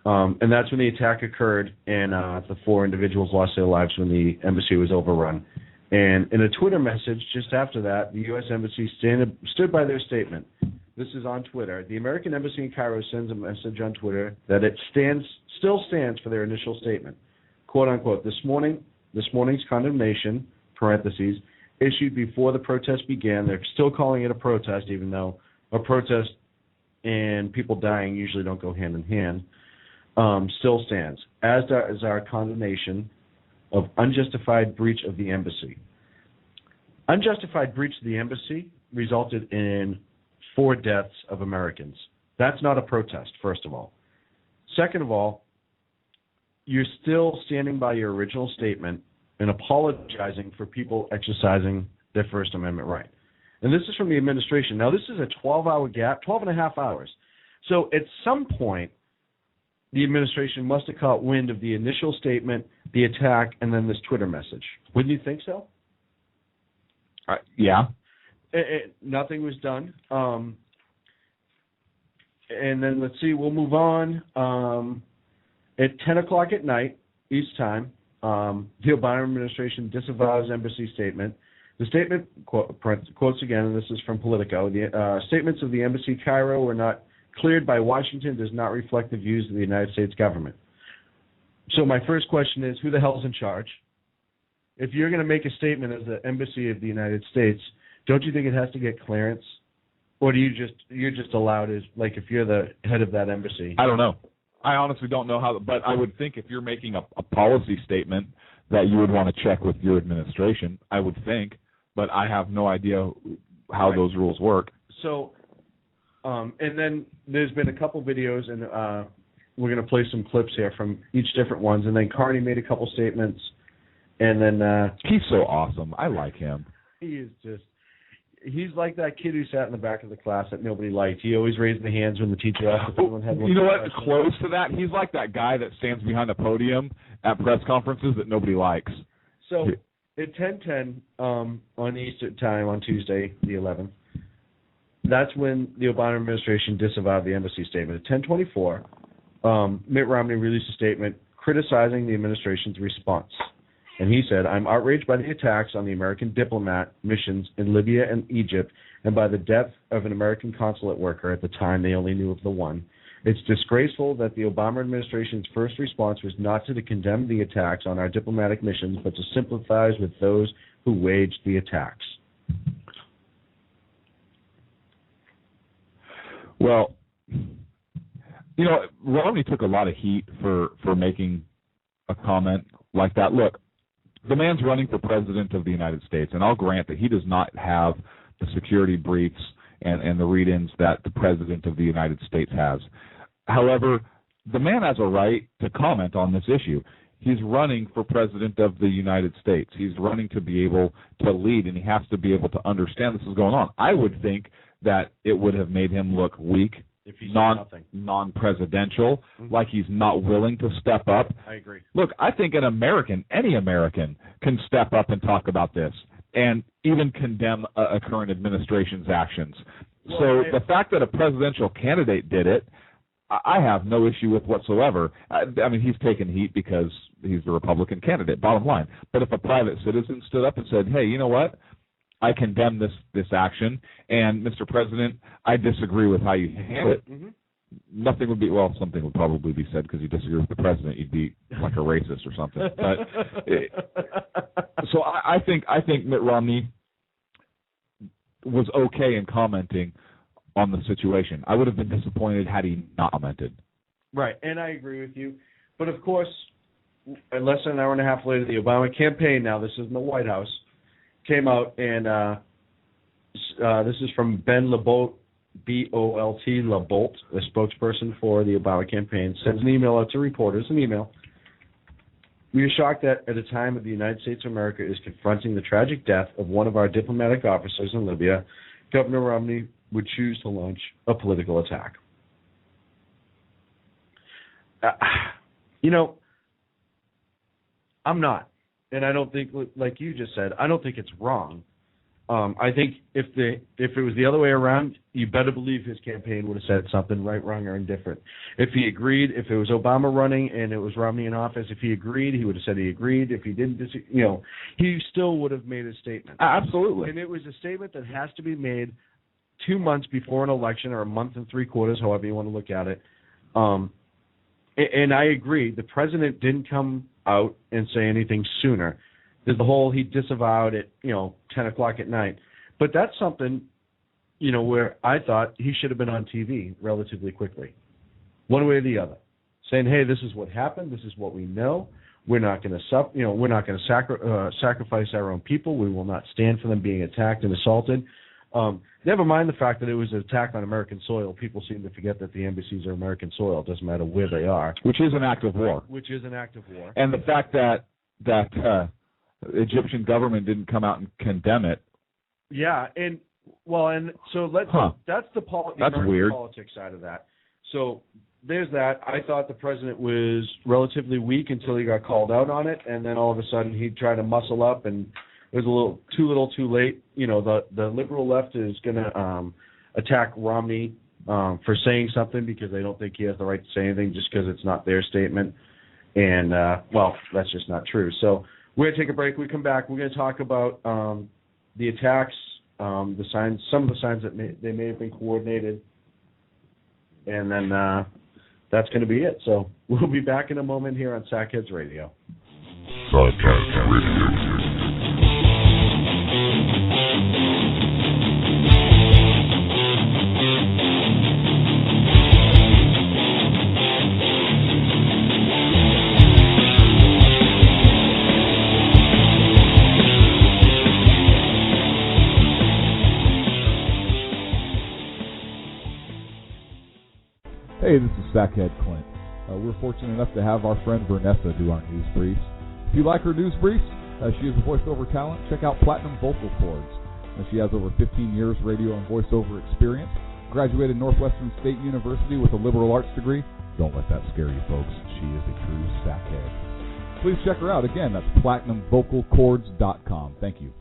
and that's when the attack occurred, and the 4 individuals lost their lives when the embassy was overrun. And in a Twitter message just after that, the U.S. Embassy stood by their statement. This is on Twitter. The American Embassy in Cairo sends a message on Twitter that it still stands for their initial statement. Quote, unquote, this morning's condemnation, parentheses, issued before the protest began. They're still calling it a protest, even though a protest and people dying usually don't go hand in hand, still stands, as does our condemnation of unjustified breach of the embassy. Unjustified breach of the embassy resulted in 4 deaths of Americans. That's not a protest, first of all. Second of all, you're still standing by your original statement and apologizing for people exercising their First Amendment right. And this is from the administration. Now, this is a 12-hour gap, 12 and a half hours. So at some point, the administration must have caught wind of the initial statement, the attack, and then this Twitter message. Wouldn't you think so? Yeah. Nothing was done. And then, let's see, we'll move on. At 10 o'clock at night, East time, the Obama administration disavows embassy statement. The statement, quotes again, and this is from Politico, the statements of the embassy Cairo were not cleared by Washington, does not reflect the views of the United States government. So my first question is, who the hell's in charge? If you're going to make a statement as the embassy of the United States, don't you think it has to get clearance? Or do you're just allowed as, like, if you're the head of that embassy? I don't know. I honestly don't know how, but I would think if you're making a policy statement that you would want to check with your administration, I would think, but I have no idea how those rules work. So, and then there's been a couple videos, and we're going to play some clips here from each different ones, and then Carney made a couple statements, and then... he's so awesome. I like him. He is just. He's like that kid who sat in the back of the class that nobody liked. He always raised the hands when the teacher asked if anyone had one. You know what? Close to that. He's like that guy that stands behind a podium at press conferences that nobody likes. So at 10:10 on Eastern time on Tuesday, the 11th, that's when the Obama administration disavowed the embassy statement. At 10:24, Mitt Romney released a statement criticizing the administration's response. And he said, I'm outraged by the attacks on the American diplomat missions in Libya and Egypt and by the death of an American consulate worker. At the time, they only knew of the one. It's disgraceful that the Obama administration's first response was not to condemn the attacks on our diplomatic missions, but to sympathize with those who waged the attacks. Well, you know, Romney took a lot of heat for making a comment like that. Look, the man's running for president of the United States, and I'll grant that he does not have the security briefs and the read-ins that the president of the United States has. However, the man has a right to comment on this issue. He's running for president of the United States. He's running to be able to lead, and he has to be able to understand this is going on. I would think that it would have made him look weak, if he's non-presidential, like he's not willing to step up. I agree. Look, I think any American can step up and talk about this and even condemn a current administration's actions. So the fact that a presidential candidate did it, I have no issue with whatsoever. I mean, he's taken heat because he's the Republican candidate, bottom line. But if a private citizen stood up and said, hey, you know what? I condemn this action, and Mr. President, I disagree with how you handle it. Mm-hmm. Nothing would be, well, something would probably be said because you disagree with the president. You'd be like a racist or something. But so I think Mitt Romney was okay in commenting on the situation. I would have been disappointed had he not commented. Right, and I agree with you. But of course, less than an hour and a half later, the Obama campaign, now this is in the White House, came out, and this is from Ben LaBolt, B-O-L-T, LaBolt, the spokesperson for the Obama campaign, sends an email out to reporters, We are shocked that at a time that the United States of America is confronting the tragic death of one of our diplomatic officers in Libya, Governor Romney would choose to launch a political attack. I'm not. And I don't think, like you just said, I don't think it's wrong. I think if it was the other way around, you better believe his campaign would have said something right, wrong, or indifferent. If he agreed, if it was Obama running and it was Romney in office, if he agreed, he would have said he agreed. If he didn't, he still would have made a statement. Absolutely. And it was a statement that has to be made 2 months before an election, or a month and 3/4, however you want to look at it. And I agree, the president didn't come out and say anything sooner. There's the whole he disavowed at 10 o'clock at night, but that's something where I thought he should have been on TV relatively quickly, one way or the other, saying, hey, this is what happened, this is what we know. We're not going to we're not going to sacrifice our own people. We will not stand for them being attacked and assaulted. Never mind the fact that it was an attack on American soil. People seem to forget that the embassies are American soil. It doesn't matter where they are. Which is an act of war. And the fact that the Egyptian government didn't come out and condemn it. Yeah, and so that's the weird. Politics side of that. So there's that. I thought the president was relatively weak until he got called out on it, and then all of a sudden he tried to muscle up, and it was a little too late. The liberal left is going to attack Romney for saying something because they don't think he has the right to say anything just because it's not their statement. And, that's just not true. So we're going to take a break. We come back. We're going to talk about the attacks, the signs, some of the signs that they may have been coordinated. And then that's going to be it. So we'll be back in a moment here on Sackheads Radio. Sackheads Radio. Hey, this is Sackhead Clint. We're fortunate enough to have our friend Vanessa do our news briefs. If you like her news briefs, She is a voiceover talent. Check out Platinum Vocal Cords. She has over 15 years radio and voiceover experience. Graduated Northwestern State University with a liberal arts degree. Don't let that scare you, folks. She is a true sackhead. Please check her out. Again, that's PlatinumVocalCords.com. Thank you.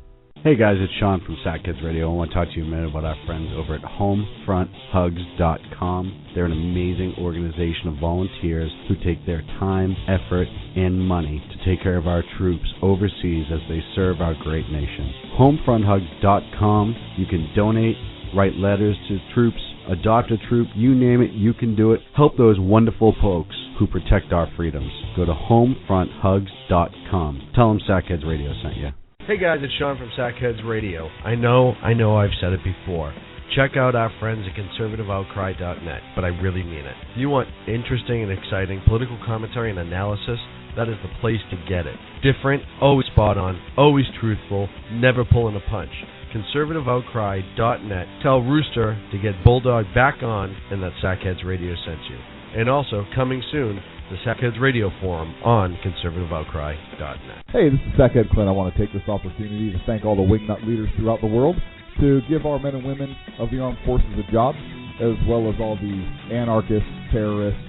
Hey guys, it's Sean from Sackheads Radio. I want to talk to you a minute about our friends over at HomefrontHugs.com. They're an amazing organization of volunteers who take their time, effort, and money to take care of our troops overseas as they serve our great nation. HomefrontHugs.com. You can donate, write letters to troops, adopt a troop, you name it, you can do it. Help those wonderful folks who protect our freedoms. Go to HomefrontHugs.com. Tell them Sackheads Radio sent you. Hey guys, it's Sean from Sackheads Radio. I know I've said it before. Check out our friends at conservativeoutcry.net, but I really mean it. If you want interesting and exciting political commentary and analysis, that is the place to get it. Different, always spot on, always truthful, never pulling a punch. conservativeoutcry.net. Tell Rooster to get Bulldog back on and that Sackheads Radio sent you. And also, coming soon, the Sackheads Radio Forum on conservativeoutcry.net. Hey, this is Sackhead Clint. I want to take this opportunity to thank all the wingnut leaders throughout the world to give our men and women of the armed forces a job, as well as all the anarchists, terrorists,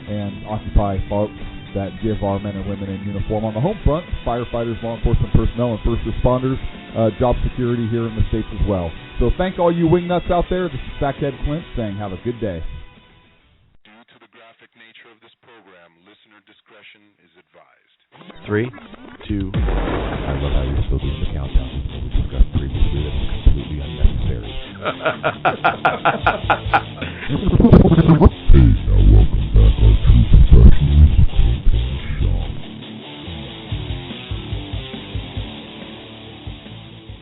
and Occupy folks that give our men and women in uniform on the home front, firefighters, law enforcement personnel, and first responders, job security here in the States as well. So thank all you wingnuts out there. This is Sackhead Clint saying have a good day. Due to the graphic nature of this program, listener discretion is advised. 3, 2. I love how you're still doing the countdown. What we discussed previously, that was completely unnecessary. Hey, now welcome back, our true professionals, Clint and Sean.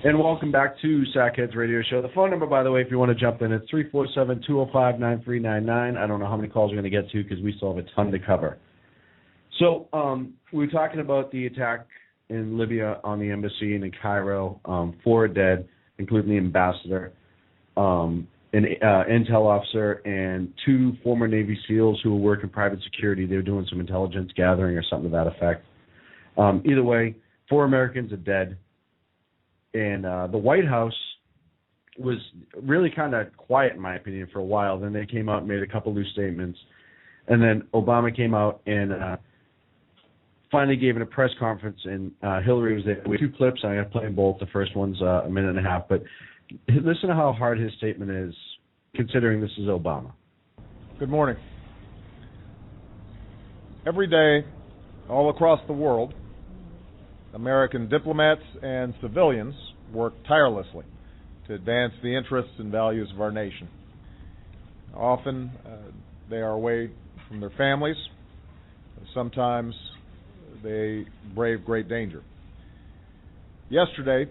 And welcome back to Sackheads Radio Show. The phone number, by the way, if you want to jump in, it's 347-205-9399. I don't know how many calls we're going to get to because we still have a ton to cover. So we were talking about the attack in Libya on the embassy and in Cairo. 4 are dead, including the ambassador, an intel officer, and 2 former Navy SEALs who were working private security. They were doing some intelligence gathering or something to that effect. Either way, 4 Americans are dead. And the White House was really kind of quiet, in my opinion, for a while. Then they came out and made a couple loose statements. And then Obama came out and finally gave a press conference, and Hillary was there with 2 clips. I'm going to play them both. The first one's a minute and a half. But listen to how hard his statement is, considering this is Obama. Good morning. Every day, all across the world, American diplomats and civilians work tirelessly to advance the interests and values of our nation. Often, they are away from their families. Sometimes they brave great danger. Yesterday,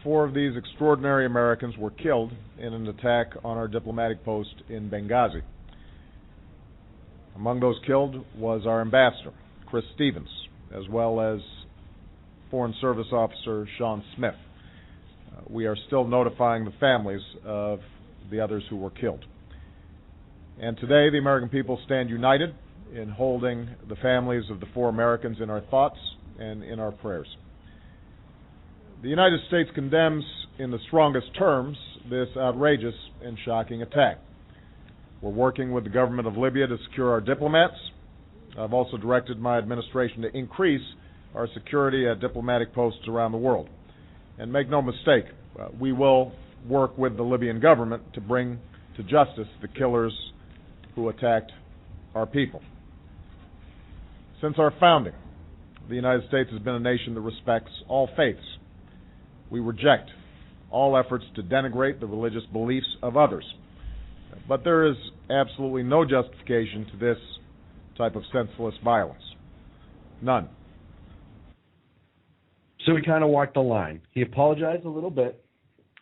4 of these extraordinary Americans were killed in an attack on our diplomatic post in Benghazi. Among those killed was our ambassador, Chris Stevens, as well as Foreign Service Officer Sean Smith. We are still notifying the families of the others who were killed. And today, the American people stand united in holding the families of the 4 Americans in our thoughts and in our prayers. The United States condemns in the strongest terms this outrageous and shocking attack. We're working with the government of Libya to secure our diplomats. I've also directed my administration to increase our security at diplomatic posts around the world. And make no mistake, we will work with the Libyan government to bring to justice the killers who attacked our people. Since our founding, the United States has been a nation that respects all faiths. We reject all efforts to denigrate the religious beliefs of others. But there is absolutely no justification to this type of senseless violence. None. So he kind of walked the line. He apologized a little bit.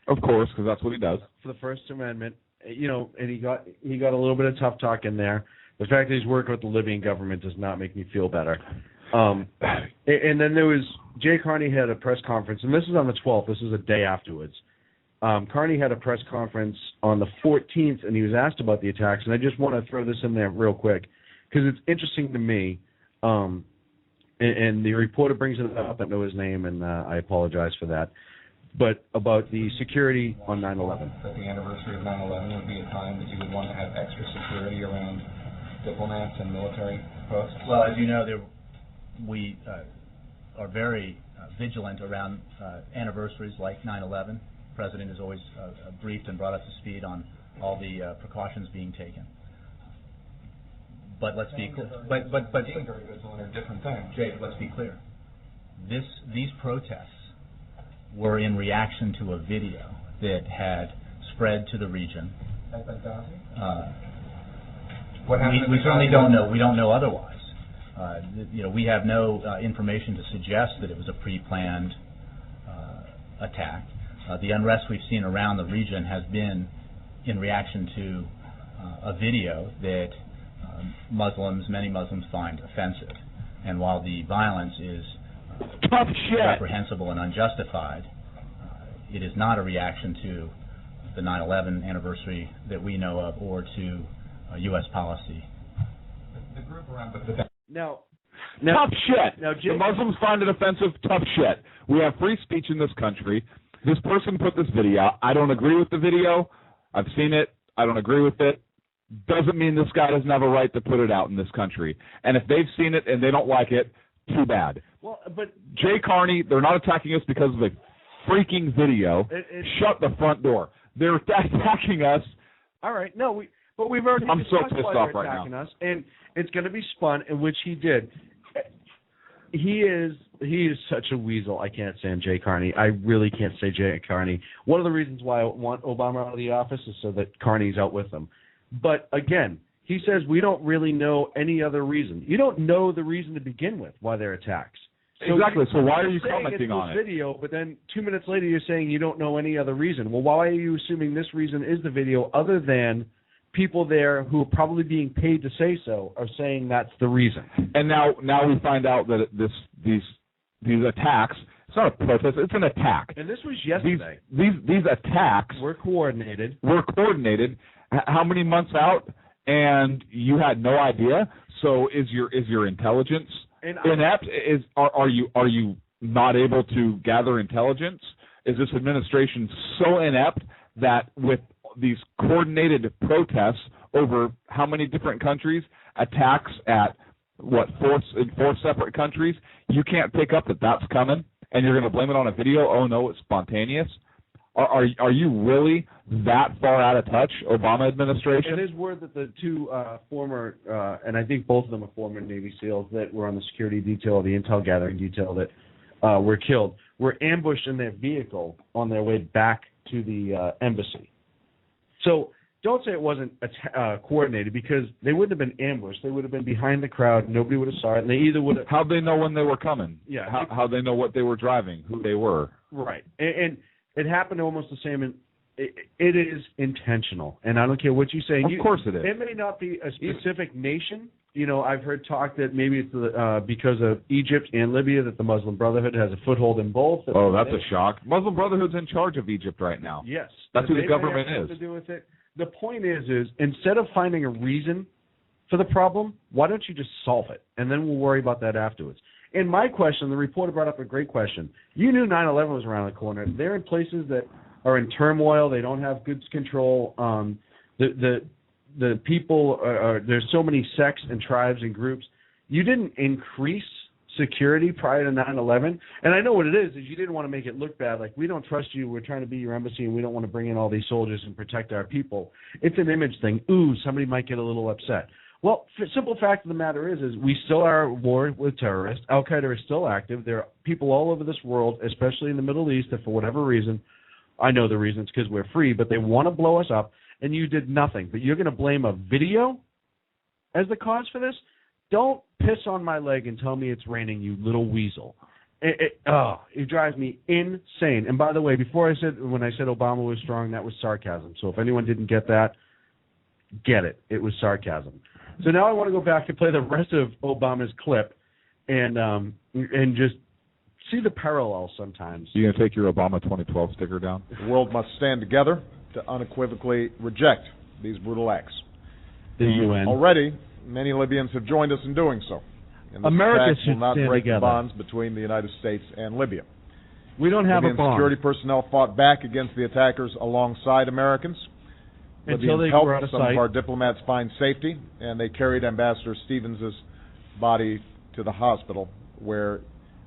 Of course, because that's what he does. For the First Amendment, and he got a little bit of tough talk in there. The fact that he's working with the Libyan government does not make me feel better. And then there was Jay Carney had a press conference, and this is on the 12th. This is a day afterwards. Carney had a press conference on the 14th, and he was asked about the attacks. And I just want to throw this in there real quick because it's interesting to me. and the reporter brings it up. I don't know his name, and I apologize for that. But about the security on 9/11. That the anniversary of 9/11 would be a time that you would want to have extra security around diplomats and military posts? Well, as you know, we are very vigilant around anniversaries like 9/11. The President has always briefed and brought us to speed on all the precautions being taken. But let's be clear. But being very vigilant are different things. Jake, let's be clear. These protests were in reaction to a video that had spread to the region. At Benghazi? We certainly don't know. We don't know otherwise. We have no information to suggest that it was a pre-planned attack. The unrest we've seen around the region has been in reaction to a video that many Muslims find offensive. And while the violence is reprehensible and unjustified, it is not a reaction to the 9/11 anniversary that we know of or to U.S. policy. The group around Now, tough shit. Now, the Muslims find it offensive. Tough shit. We have free speech in this country. This person put this video out. I don't agree with the video. I've seen it. I don't agree with it. Doesn't mean this guy doesn't have a right to put it out in this country. And if they've seen it and they don't like it, too bad. Well, but Jay Carney, they're not attacking us because of a freaking video. Shut the front door. They're attacking us. All right. No, we've already. I'm so pissed off right now. Us, and it's going to be spun, in which he did. He is such a weasel. I can't stand Jay Carney. I really can't say Jay Carney. One of the reasons why I want Obama out of the office is so that Carney's out with him. But again, he says we don't really know any other reason. You don't know the reason to begin with why they're attacks. So exactly. So why are you commenting on it? Video, but then 2 minutes later you're saying you don't know any other reason. Well, why are you assuming this reason is the video, other than people there who are probably being paid to say so are saying that's the reason? And now we find out that these attacks. It's not a protest. It's an attack. And this was yesterday. These attacks were coordinated. How many months out? And you had no idea. So is your intelligence inept? Are you not able to gather intelligence? Is this administration so inept that with these coordinated protests over how many different countries, attacks at four separate countries, you can't pick up that that's coming, and you're going to blame it on a video? Oh no, it's spontaneous. Are you really that far out of touch, Obama administration? It is word that the two former, and I think both of them are former Navy SEALs that were on the security detail, the intel gathering detail that were killed, were ambushed in their vehicle on their way back to the embassy. So don't say it wasn't coordinated, because they wouldn't have been ambushed. They would have been behind the crowd. Nobody would have saw it. And they either would have... How'd they know when they were coming? Yeah. How'd they know what they were driving, who they were? Right. And it happened almost the same. And it is intentional. And I don't care what you say. Of course it is. It may not be a specific nation. You know, I've heard talk that maybe it's because of Egypt and Libya that the Muslim Brotherhood has a foothold in both. Oh, that's a shock. Muslim Brotherhood's in charge of Egypt right now. Yes. That's who the government is. To do with it. The point is instead of finding a reason for the problem, why don't you just solve it? And then we'll worry about that afterwards. And my question, the reporter brought up a great question. You knew 9/11 was around the corner. They're in places that are in turmoil. They don't have good control. The people there's so many sects and tribes and groups. You didn't increase security prior to 9/11, and I know what it is you didn't want to make it look bad, like we don't trust you, we're trying to be your embassy, and we don't want to bring in all these soldiers and protect our people. It's an image thing. Ooh, somebody might get a little upset. Well, the simple fact of the matter is we still are at war with terrorists. Al-Qaeda is still active. There are people all over this world, especially in the Middle East, that for whatever reason, I know the reason, it's because we're free, but they want to blow us up, and you did nothing. But you're going to blame a video as the cause for this? Don't piss on my leg and tell me it's raining, you little weasel. It drives me insane. And by the way, when I said Obama was strong, that was sarcasm. So if anyone didn't get that, get it. It was sarcasm. So now I want to go back and play the rest of Obama's clip and just see the parallels sometimes. You going to take your Obama 2012 sticker down? The world must stand together to unequivocally reject these brutal acts. The UN. Already, many Libyans have joined us in doing so. and this America attack will should not stand break together. the bonds between the United States and Libya. We don't have Libyan a bond. security personnel fought back against the attackers alongside Americans. Until Libyans they helped were out of some sight. of our diplomats find safety, and they carried Ambassador Stevens' body to the hospital, where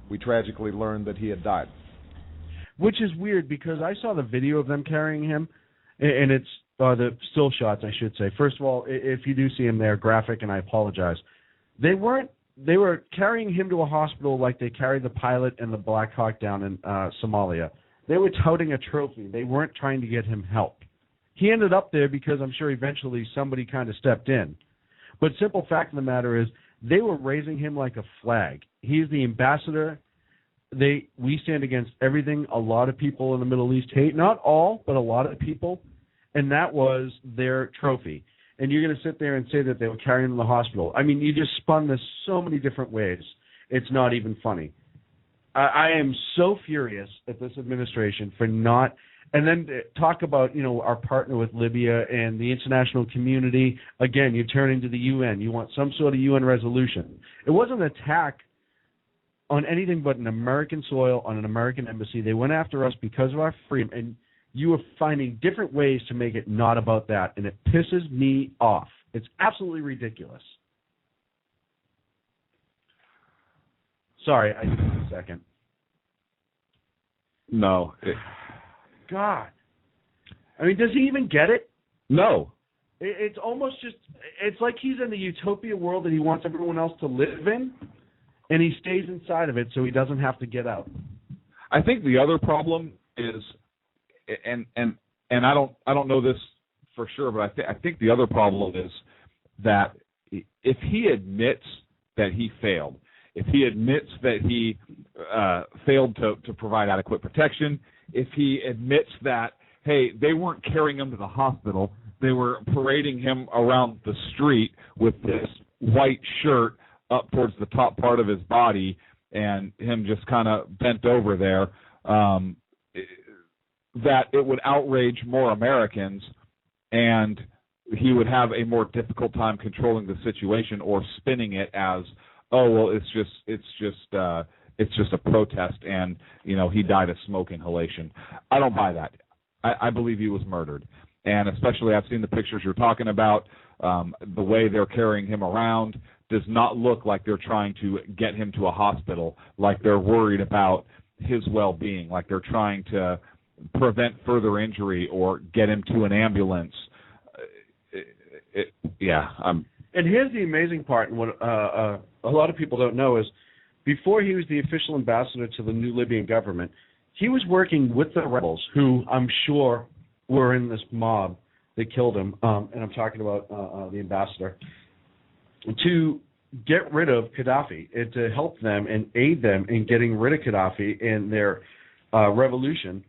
we tragically learned that he had died. Which is weird because I saw the video of them carrying him, and it's the still shots, I should say. First of all, if you do see him there, graphic, and I apologize. They were carrying him to a hospital like they carried the pilot and the Black Hawk down in Somalia. They were touting a trophy. They weren't trying to get him help. He ended up there because I'm sure eventually somebody kind of stepped in. But simple fact of the matter is they were raising him like a flag. He's the ambassador. We stand against everything a lot of people in the Middle East hate. Not all, but a lot of people. And that was their trophy. And you're going to sit there and say that they were carrying him to the hospital. I mean, you just spun this so many different ways. It's not even funny. I am so furious at this administration for not... And then talk about, our partner with Libya and the international community. Again, you're turning to the UN. You want some sort of UN resolution. It wasn't an attack on anything but an American soil, on an American embassy. They went after us because of our freedom, and you are finding different ways to make it not about that, and it pisses me off. It's absolutely ridiculous. Sorry, I just need a second. No. God. I mean, does he even get it? No. It's almost just, it's like he's in the utopia world that he wants everyone else to live in, and he stays inside of it so he doesn't have to get out. I think the other problem is, and I don't know this for sure, but I think the other problem is that if he admits that he failed, if he admits that he failed to provide adequate protection, if he admits that, hey, they weren't carrying him to the hospital, they were parading him around the street with this white shirt up towards the top part of his body and him just kind of bent over there, that it would outrage more Americans and he would have a more difficult time controlling the situation or spinning it as, oh, well, it's just a protest and, he died of smoke inhalation. I don't buy that. I believe he was murdered. And especially I've seen the pictures you're talking about. The way they're carrying him around does not look like they're trying to get him to a hospital, like they're worried about his well-being, like they're trying to prevent further injury or get him to an ambulance. And here's the amazing part, and what a lot of people don't know is, before he was the official ambassador to the new Libyan government, he was working with the rebels, who I'm sure were in this mob that killed him, and I'm talking about the ambassador, to get rid of Gaddafi and to help them and aid them in getting rid of Gaddafi in their revolution.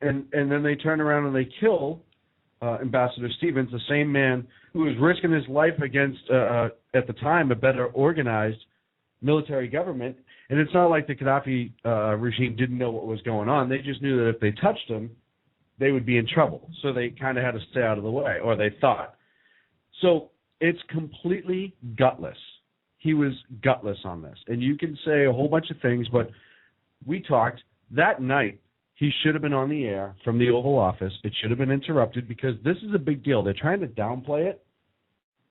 And then they turn around and they kill Ambassador Stevens, the same man who was risking his life against, at the time, a better organized military government. And it's not like the Gaddafi regime didn't know what was going on. They just knew that if they touched him, they would be in trouble. So they kind of had to stay out of the way, or they thought. So it's completely gutless. He was gutless on this. And you can say a whole bunch of things, but we talked that night. He should have been on the air from the Oval Office. It should have been interrupted because this is a big deal. They're trying to downplay it,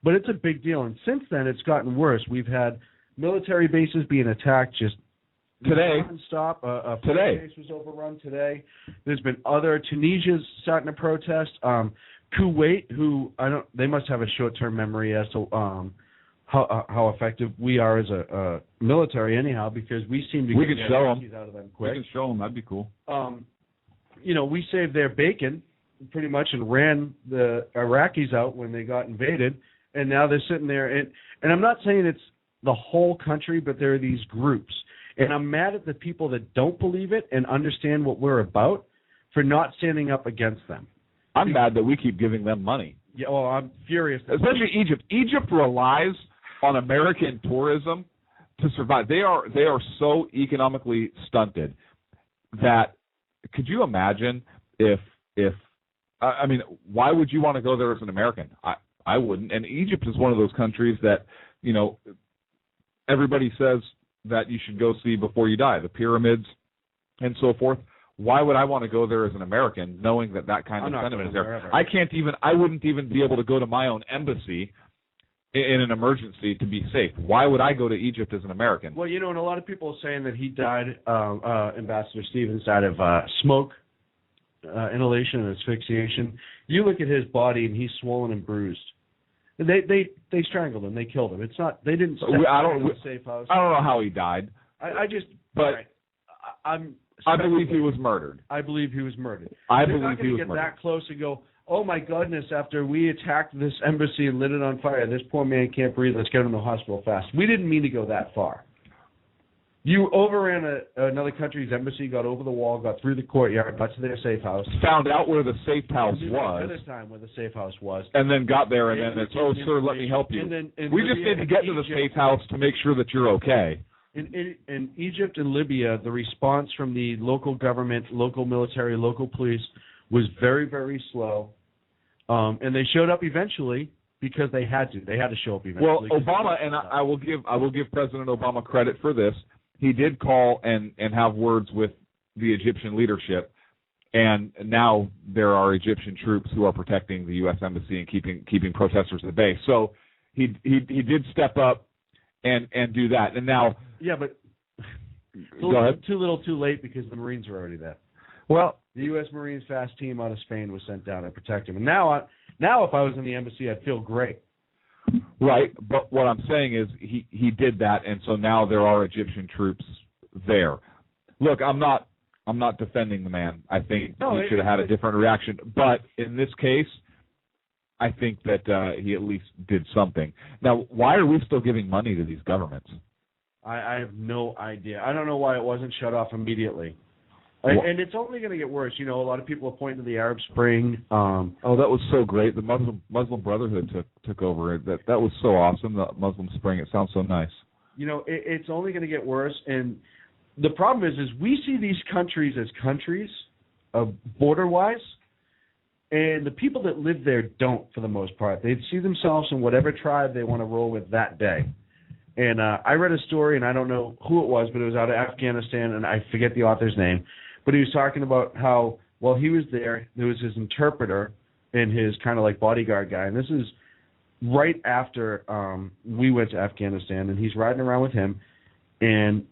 but it's a big deal. And since then, it's gotten worse. We've had military bases being attacked just today. Non-stop. A today. base was overrun today. There's been other. Tunisia's starting to protest. Kuwait, they must have a short-term memory as to how effective we are as a military anyhow, because we seem to get Iraqis out of them quick. We can show them. That'd be cool. We saved their bacon pretty much and ran the Iraqis out when they got invaded, and now they're sitting there. And I'm not saying it's the whole country, but there are these groups. And I'm mad at the people that don't believe it and understand what we're about for not standing up against them. I'm mad that we keep giving them money. Yeah, well, I'm furious. Especially Egypt. Egypt relies on American tourism to survive. They are so economically stunted that, could you imagine if I mean, why would you want to go there as an American? I wouldn't. And Egypt is one of those countries that, everybody says that you should go see before you die, the pyramids and so forth. Why would I want to go there as an American, knowing that kind of sentiment is there? I wouldn't even be able to go to my own embassy in an emergency to be safe. Why would I go to Egypt as an American? Well, and a lot of people are saying that he died, Ambassador Stevens died of smoke, inhalation and asphyxiation. You look at his body and he's swollen and bruised. They strangled him. They killed him. It's not. They didn't. I don't know how he died. I believe he was murdered. I believe he was murdered. I They're believe not he was get murdered. that close and go, oh my goodness! After we attacked this embassy and lit it on fire, this poor man can't breathe. Let's get him to the hospital fast. We didn't mean to go that far. You overran another country's embassy, got over the wall, got through the courtyard, got to their safe house. Found out where the safe house was. This time where the safe house was. And then got there, and then it's, oh, sir, let me help you. We just need to get to the safe house to make sure that you're okay. In Egypt and Libya, the response from the local government, local military, local police was very, very slow. And they showed up eventually because they had to. They had to show up eventually. Well, Obama, and I will give President Obama credit for this. He did call and have words with the Egyptian leadership, and now there are Egyptian troops who are protecting the U.S. Embassy and keeping protesters at bay. So he did step up and do that. And now, yeah, but go ahead. Too little, too late, because the Marines were already there. Well, the U.S. Marines fast team out of Spain was sent down to protect him. And now if I was in the embassy, I'd feel great. Right, but what I'm saying is he did that, and so now there are Egyptian troops there. Look, I'm not defending the man. I think he should have had a different reaction. But in this case, I think that he at least did something. Now, why are we still giving money to these governments? I have no idea. I don't know why it wasn't shut off immediately. And it's only going to get worse. A lot of people are pointing to the Arab Spring. That was so great. The Muslim Brotherhood took over. That was so awesome. The Muslim Spring. It sounds so nice. It's only going to get worse. And the problem is we see these countries as countries, border-wise, and the people that live there don't, for the most part. They see themselves in whatever tribe they want to roll with that day. And I read a story, and I don't know who it was, but it was out of Afghanistan, and I forget the author's name. But he was talking about how, while he was there was his interpreter and his kind of like bodyguard guy. And this is right after we went to Afghanistan, and he's riding around with him. And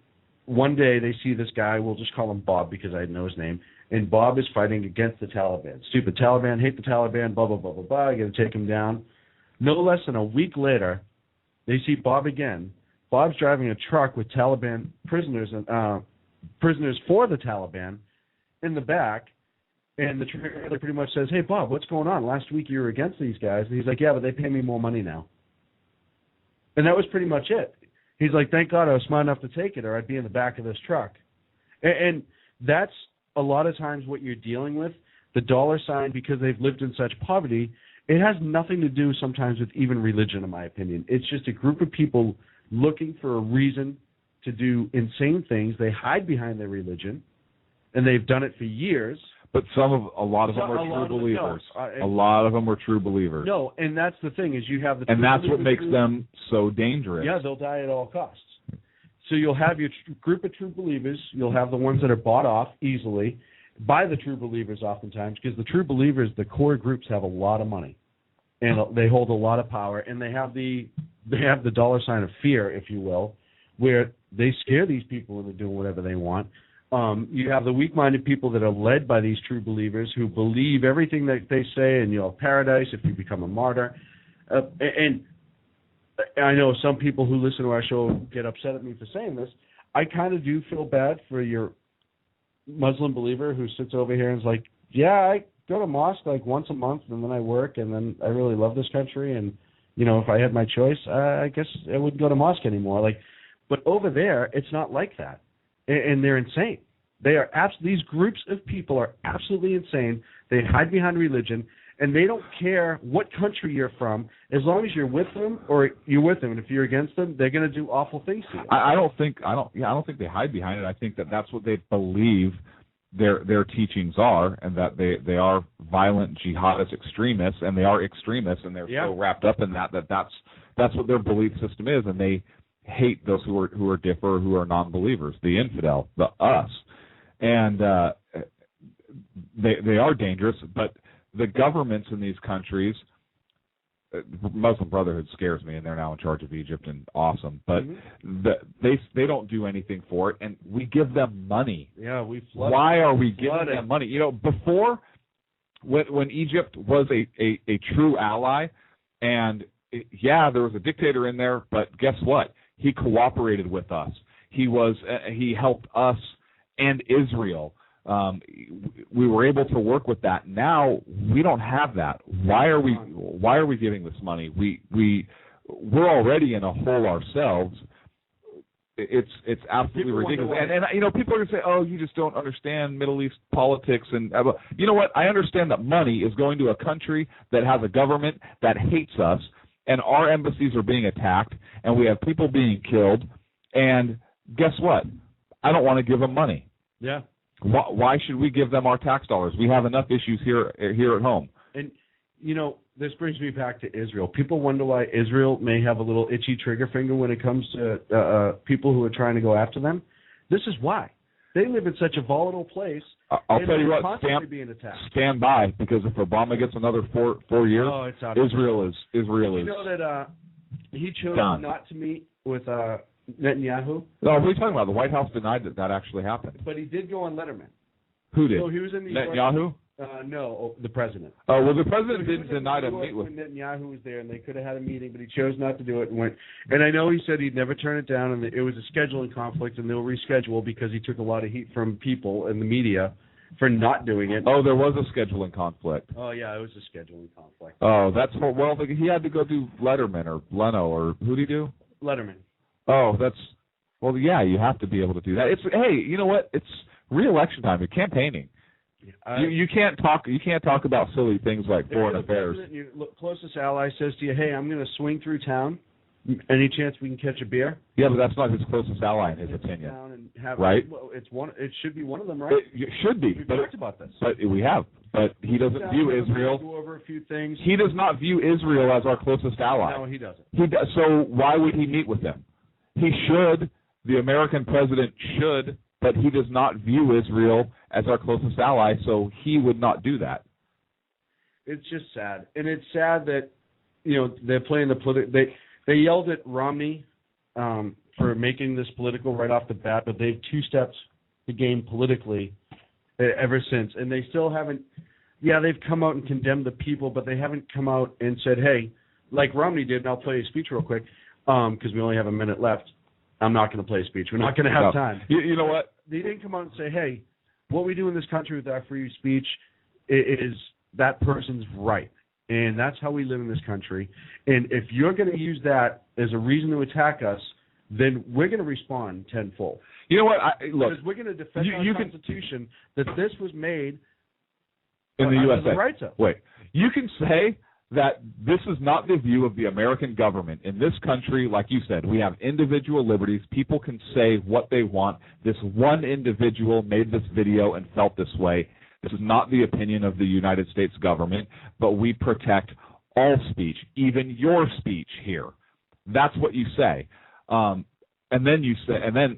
one day they see this guy, we'll just call him Bob because I know his name, and Bob is fighting against the Taliban. Stupid Taliban, hate the Taliban, blah, blah, blah, blah, blah, got to take him down. No less than a week later, they see Bob again. Bob's driving a truck with Taliban prisoners for the Taliban in the back, and the trailer pretty much says, hey, Bob, what's going on? Last week you were against these guys. And he's like, yeah, but they pay me more money now. And that was pretty much it. He's like, thank God I was smart enough to take it, or I'd be in the back of this truck. And that's a lot of times what you're dealing with. The dollar sign, because they've lived in such poverty, it has nothing to do sometimes with even religion, in my opinion. It's just a group of people looking for a reason to do insane things. They hide behind their religion, and they've done it for years. But a lot of them are true believers. A lot of them are true believers. No, and that's the thing, is you have the and that's what makes them so dangerous. Yeah, they'll die at all costs. So you'll have your group of true believers. You'll have the ones that are bought off easily by the true believers oftentimes, because the true believers, the core groups, have a lot of money, and they hold a lot of power, and they have the dollar sign of fear, if you will, where they scare these people into doing whatever they want. You have the weak-minded people that are led by these true believers who believe everything that they say, and you'll have paradise if you become a martyr. And I know some people who listen to our show get upset at me for saying this. I kind of do feel bad for your Muslim believer who sits over here and is like, yeah, I go to mosque like once a month, and then I work, and then I really love this country, and if I had my choice, I guess I wouldn't go to mosque anymore. But over there, it's not like that. And they're insane. They are these groups of people are absolutely insane. They hide behind religion, and they don't care what country you're from, as long as you're with them or you're with them. And if you're against them, they're going to do awful things to you. I don't think they hide behind it. I think that's what they believe their teachings are, and that they are violent jihadist extremists, and they are extremists, and they're so wrapped up in that's what their belief system is, and they hate those who are differ, who are non-believers, the infidel, the us, and they are dangerous. But the governments in these countries, Muslim Brotherhood scares me, and they're now in charge of Egypt, and awesome. But they don't do anything for it, and we give them money. Yeah, why are we giving them money? You know, before when Egypt was a true ally, and there was a dictator in there, but guess what? He cooperated with us. He helped us and Israel. We were able to work with that. Now we don't have that. Why are we giving this money? We're already in a hole ourselves. It's absolutely ridiculous. And you know, people are going to say, "Oh, you just don't understand Middle East politics." And you know what? I understand that money is going to a country that has a government that hates us, and our embassies are being attacked, and we have people being killed. And guess what? I don't want to give them money. Yeah. Why should we give them our tax dollars? We have enough issues here at home. And, you know, this brings me back to Israel. People wonder why Israel may have a little itchy trigger finger when it comes to people who are trying to go after them. This is why. They live in such a volatile place. I'll tell you what, stand by, because if Obama gets another four years, Israel is. You know that he chose not to meet with Netanyahu? No, what are you talking about? The White House denied that actually happened. But he did go on Letterman. Who did? So he was in the Netanyahu? No, the president. Oh, well, the president didn't deny to meet with him. Netanyahu was there, and they could have had a meeting, but he chose not to do it and went. And I know he said he'd never turn it down, and it was a scheduling conflict, and they'll reschedule because he took a lot of heat from people in the media for not doing it. Oh, there was a scheduling conflict. Oh, yeah, it was a scheduling conflict. Oh, well, he had to go do Letterman or Leno, or who did he do? Letterman. Oh, well, yeah, you have to be able to do that. Hey, you know what? It's re-election time. You're campaigning. You can't talk about silly things like foreign affairs. Your closest ally says to you, "Hey, I'm going to swing through town. Any chance we can catch a beer?" Yeah, but that's not his closest ally in his opinion, right? Well, it should be one of them, right? It should be. We've talked about this. But we have. But he doesn't view Israel. Go over a few things. He does not view Israel as our closest ally. No, he doesn't. So why would he meet with them? He should. The American president should, but he does not view Israel as our closest ally, so he would not do that. It's just sad. And it's sad that, you know, they're playing the political. They yelled at Romney for making this political right off the bat, but they've two steps the game politically ever since. And they still haven't, they've come out and condemned the people, but they haven't come out and said, hey, like Romney did, and I'll play his speech real quick because we only have a minute left. I'm not going to play a speech. We're not going to have time. You know what? They didn't come out and say, hey, what we do in this country with our free speech is that person's right. And that's how we live in this country. And if you're going to use that as a reason to attack us, then we're going to respond tenfold. You know what? Look, because we're going to defend our Constitution that this was made in the USA. The rights of. Wait, you can say that this is not the view of the American government. In this country, like you said, we have individual liberties. People can say what they want. This one individual made this video and felt this way. This is not the opinion of the United States government, but we protect all speech, even your speech here. That's what you say. And then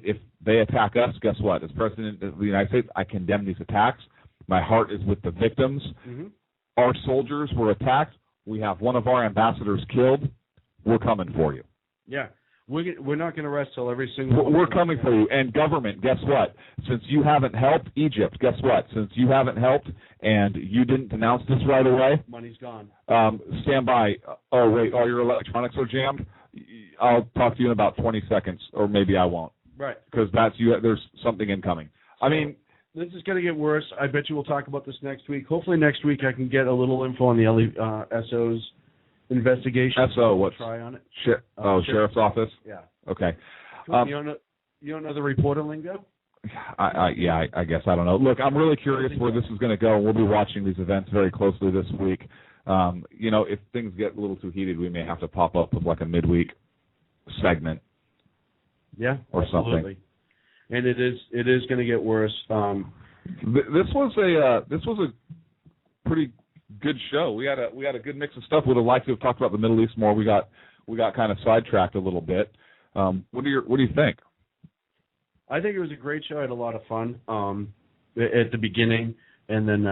if they attack us, guess what? As President of the United States, I condemn these attacks. My heart is with the victims. Mm-hmm. Our soldiers were attacked. We have one of our ambassadors killed. We're coming for you. Yeah. We're not going to rest till every single We're coming for you. And government, guess what? Since you haven't helped Egypt, guess what? Since you haven't helped and you didn't denounce this right away. Money's gone. Stand by. Oh, wait, all your electronics are jammed? I'll talk to you in about 20 seconds, or maybe I won't. Right. Because there's something incoming. I mean, this is going to get worse. I bet you we'll talk about this next week. Hopefully next week I can get a little info on the SO's investigation. SO, what's try on it? Sheriff's Office? Yeah. Okay. You don't know the reporter lingo? I guess I don't know. Look, I'm really curious where this is going to go. We'll be watching these events very closely this week. If things get a little too heated, we may have to pop up with like a midweek segment. Yeah, or absolutely. Something. And it is going to get worse. This was a pretty good show. We had a good mix of stuff. Would have liked to have talked about the Middle East more. We got kind of sidetracked a little bit. What do you think? I think it was a great show. I had a lot of fun at the beginning, and then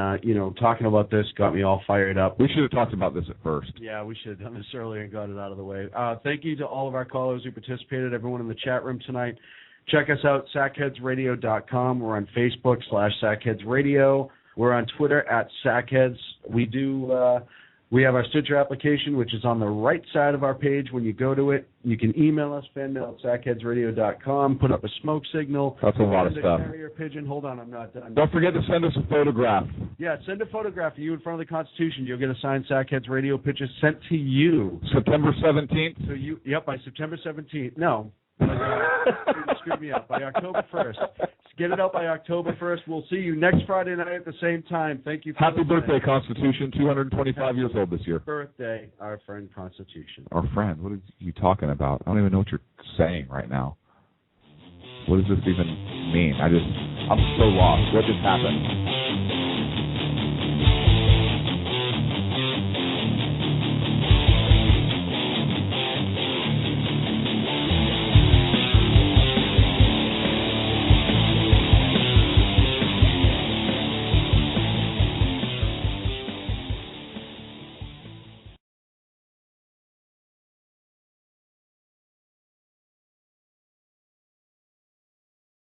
talking about this got me all fired up. We should have talked about this at first. Yeah, we should have done this earlier and got it out of the way. Thank you to all of our callers who participated, everyone in the chat room tonight. Check us out, sackheadsradio.com. We're on Facebook /sackheadsradio. We're on Twitter @sackheads. We have our Stitcher application, which is on the right side of our page when you go to it. You can email us, fanmail@sackheadsradio.com, put up a smoke signal. That's a lot of stuff. Carrier pigeon. Hold on, I'm not done. Don't forget to send us a photograph. Yeah, send a photograph of you in front of the Constitution. You'll get a signed Sackheads Radio picture sent to you. September 17th? So by September 17th. No. You screwed me up. By October 1st. Get it out by October 1st. We'll see you next Friday night at the same time. Thank you for Happy listening. birthday, Constitution. 225 years old this year. Birthday, our friend Constitution. Our friend? What are you talking about? I don't even know what you're saying right now. What does this even mean? I'm so lost. What just happened?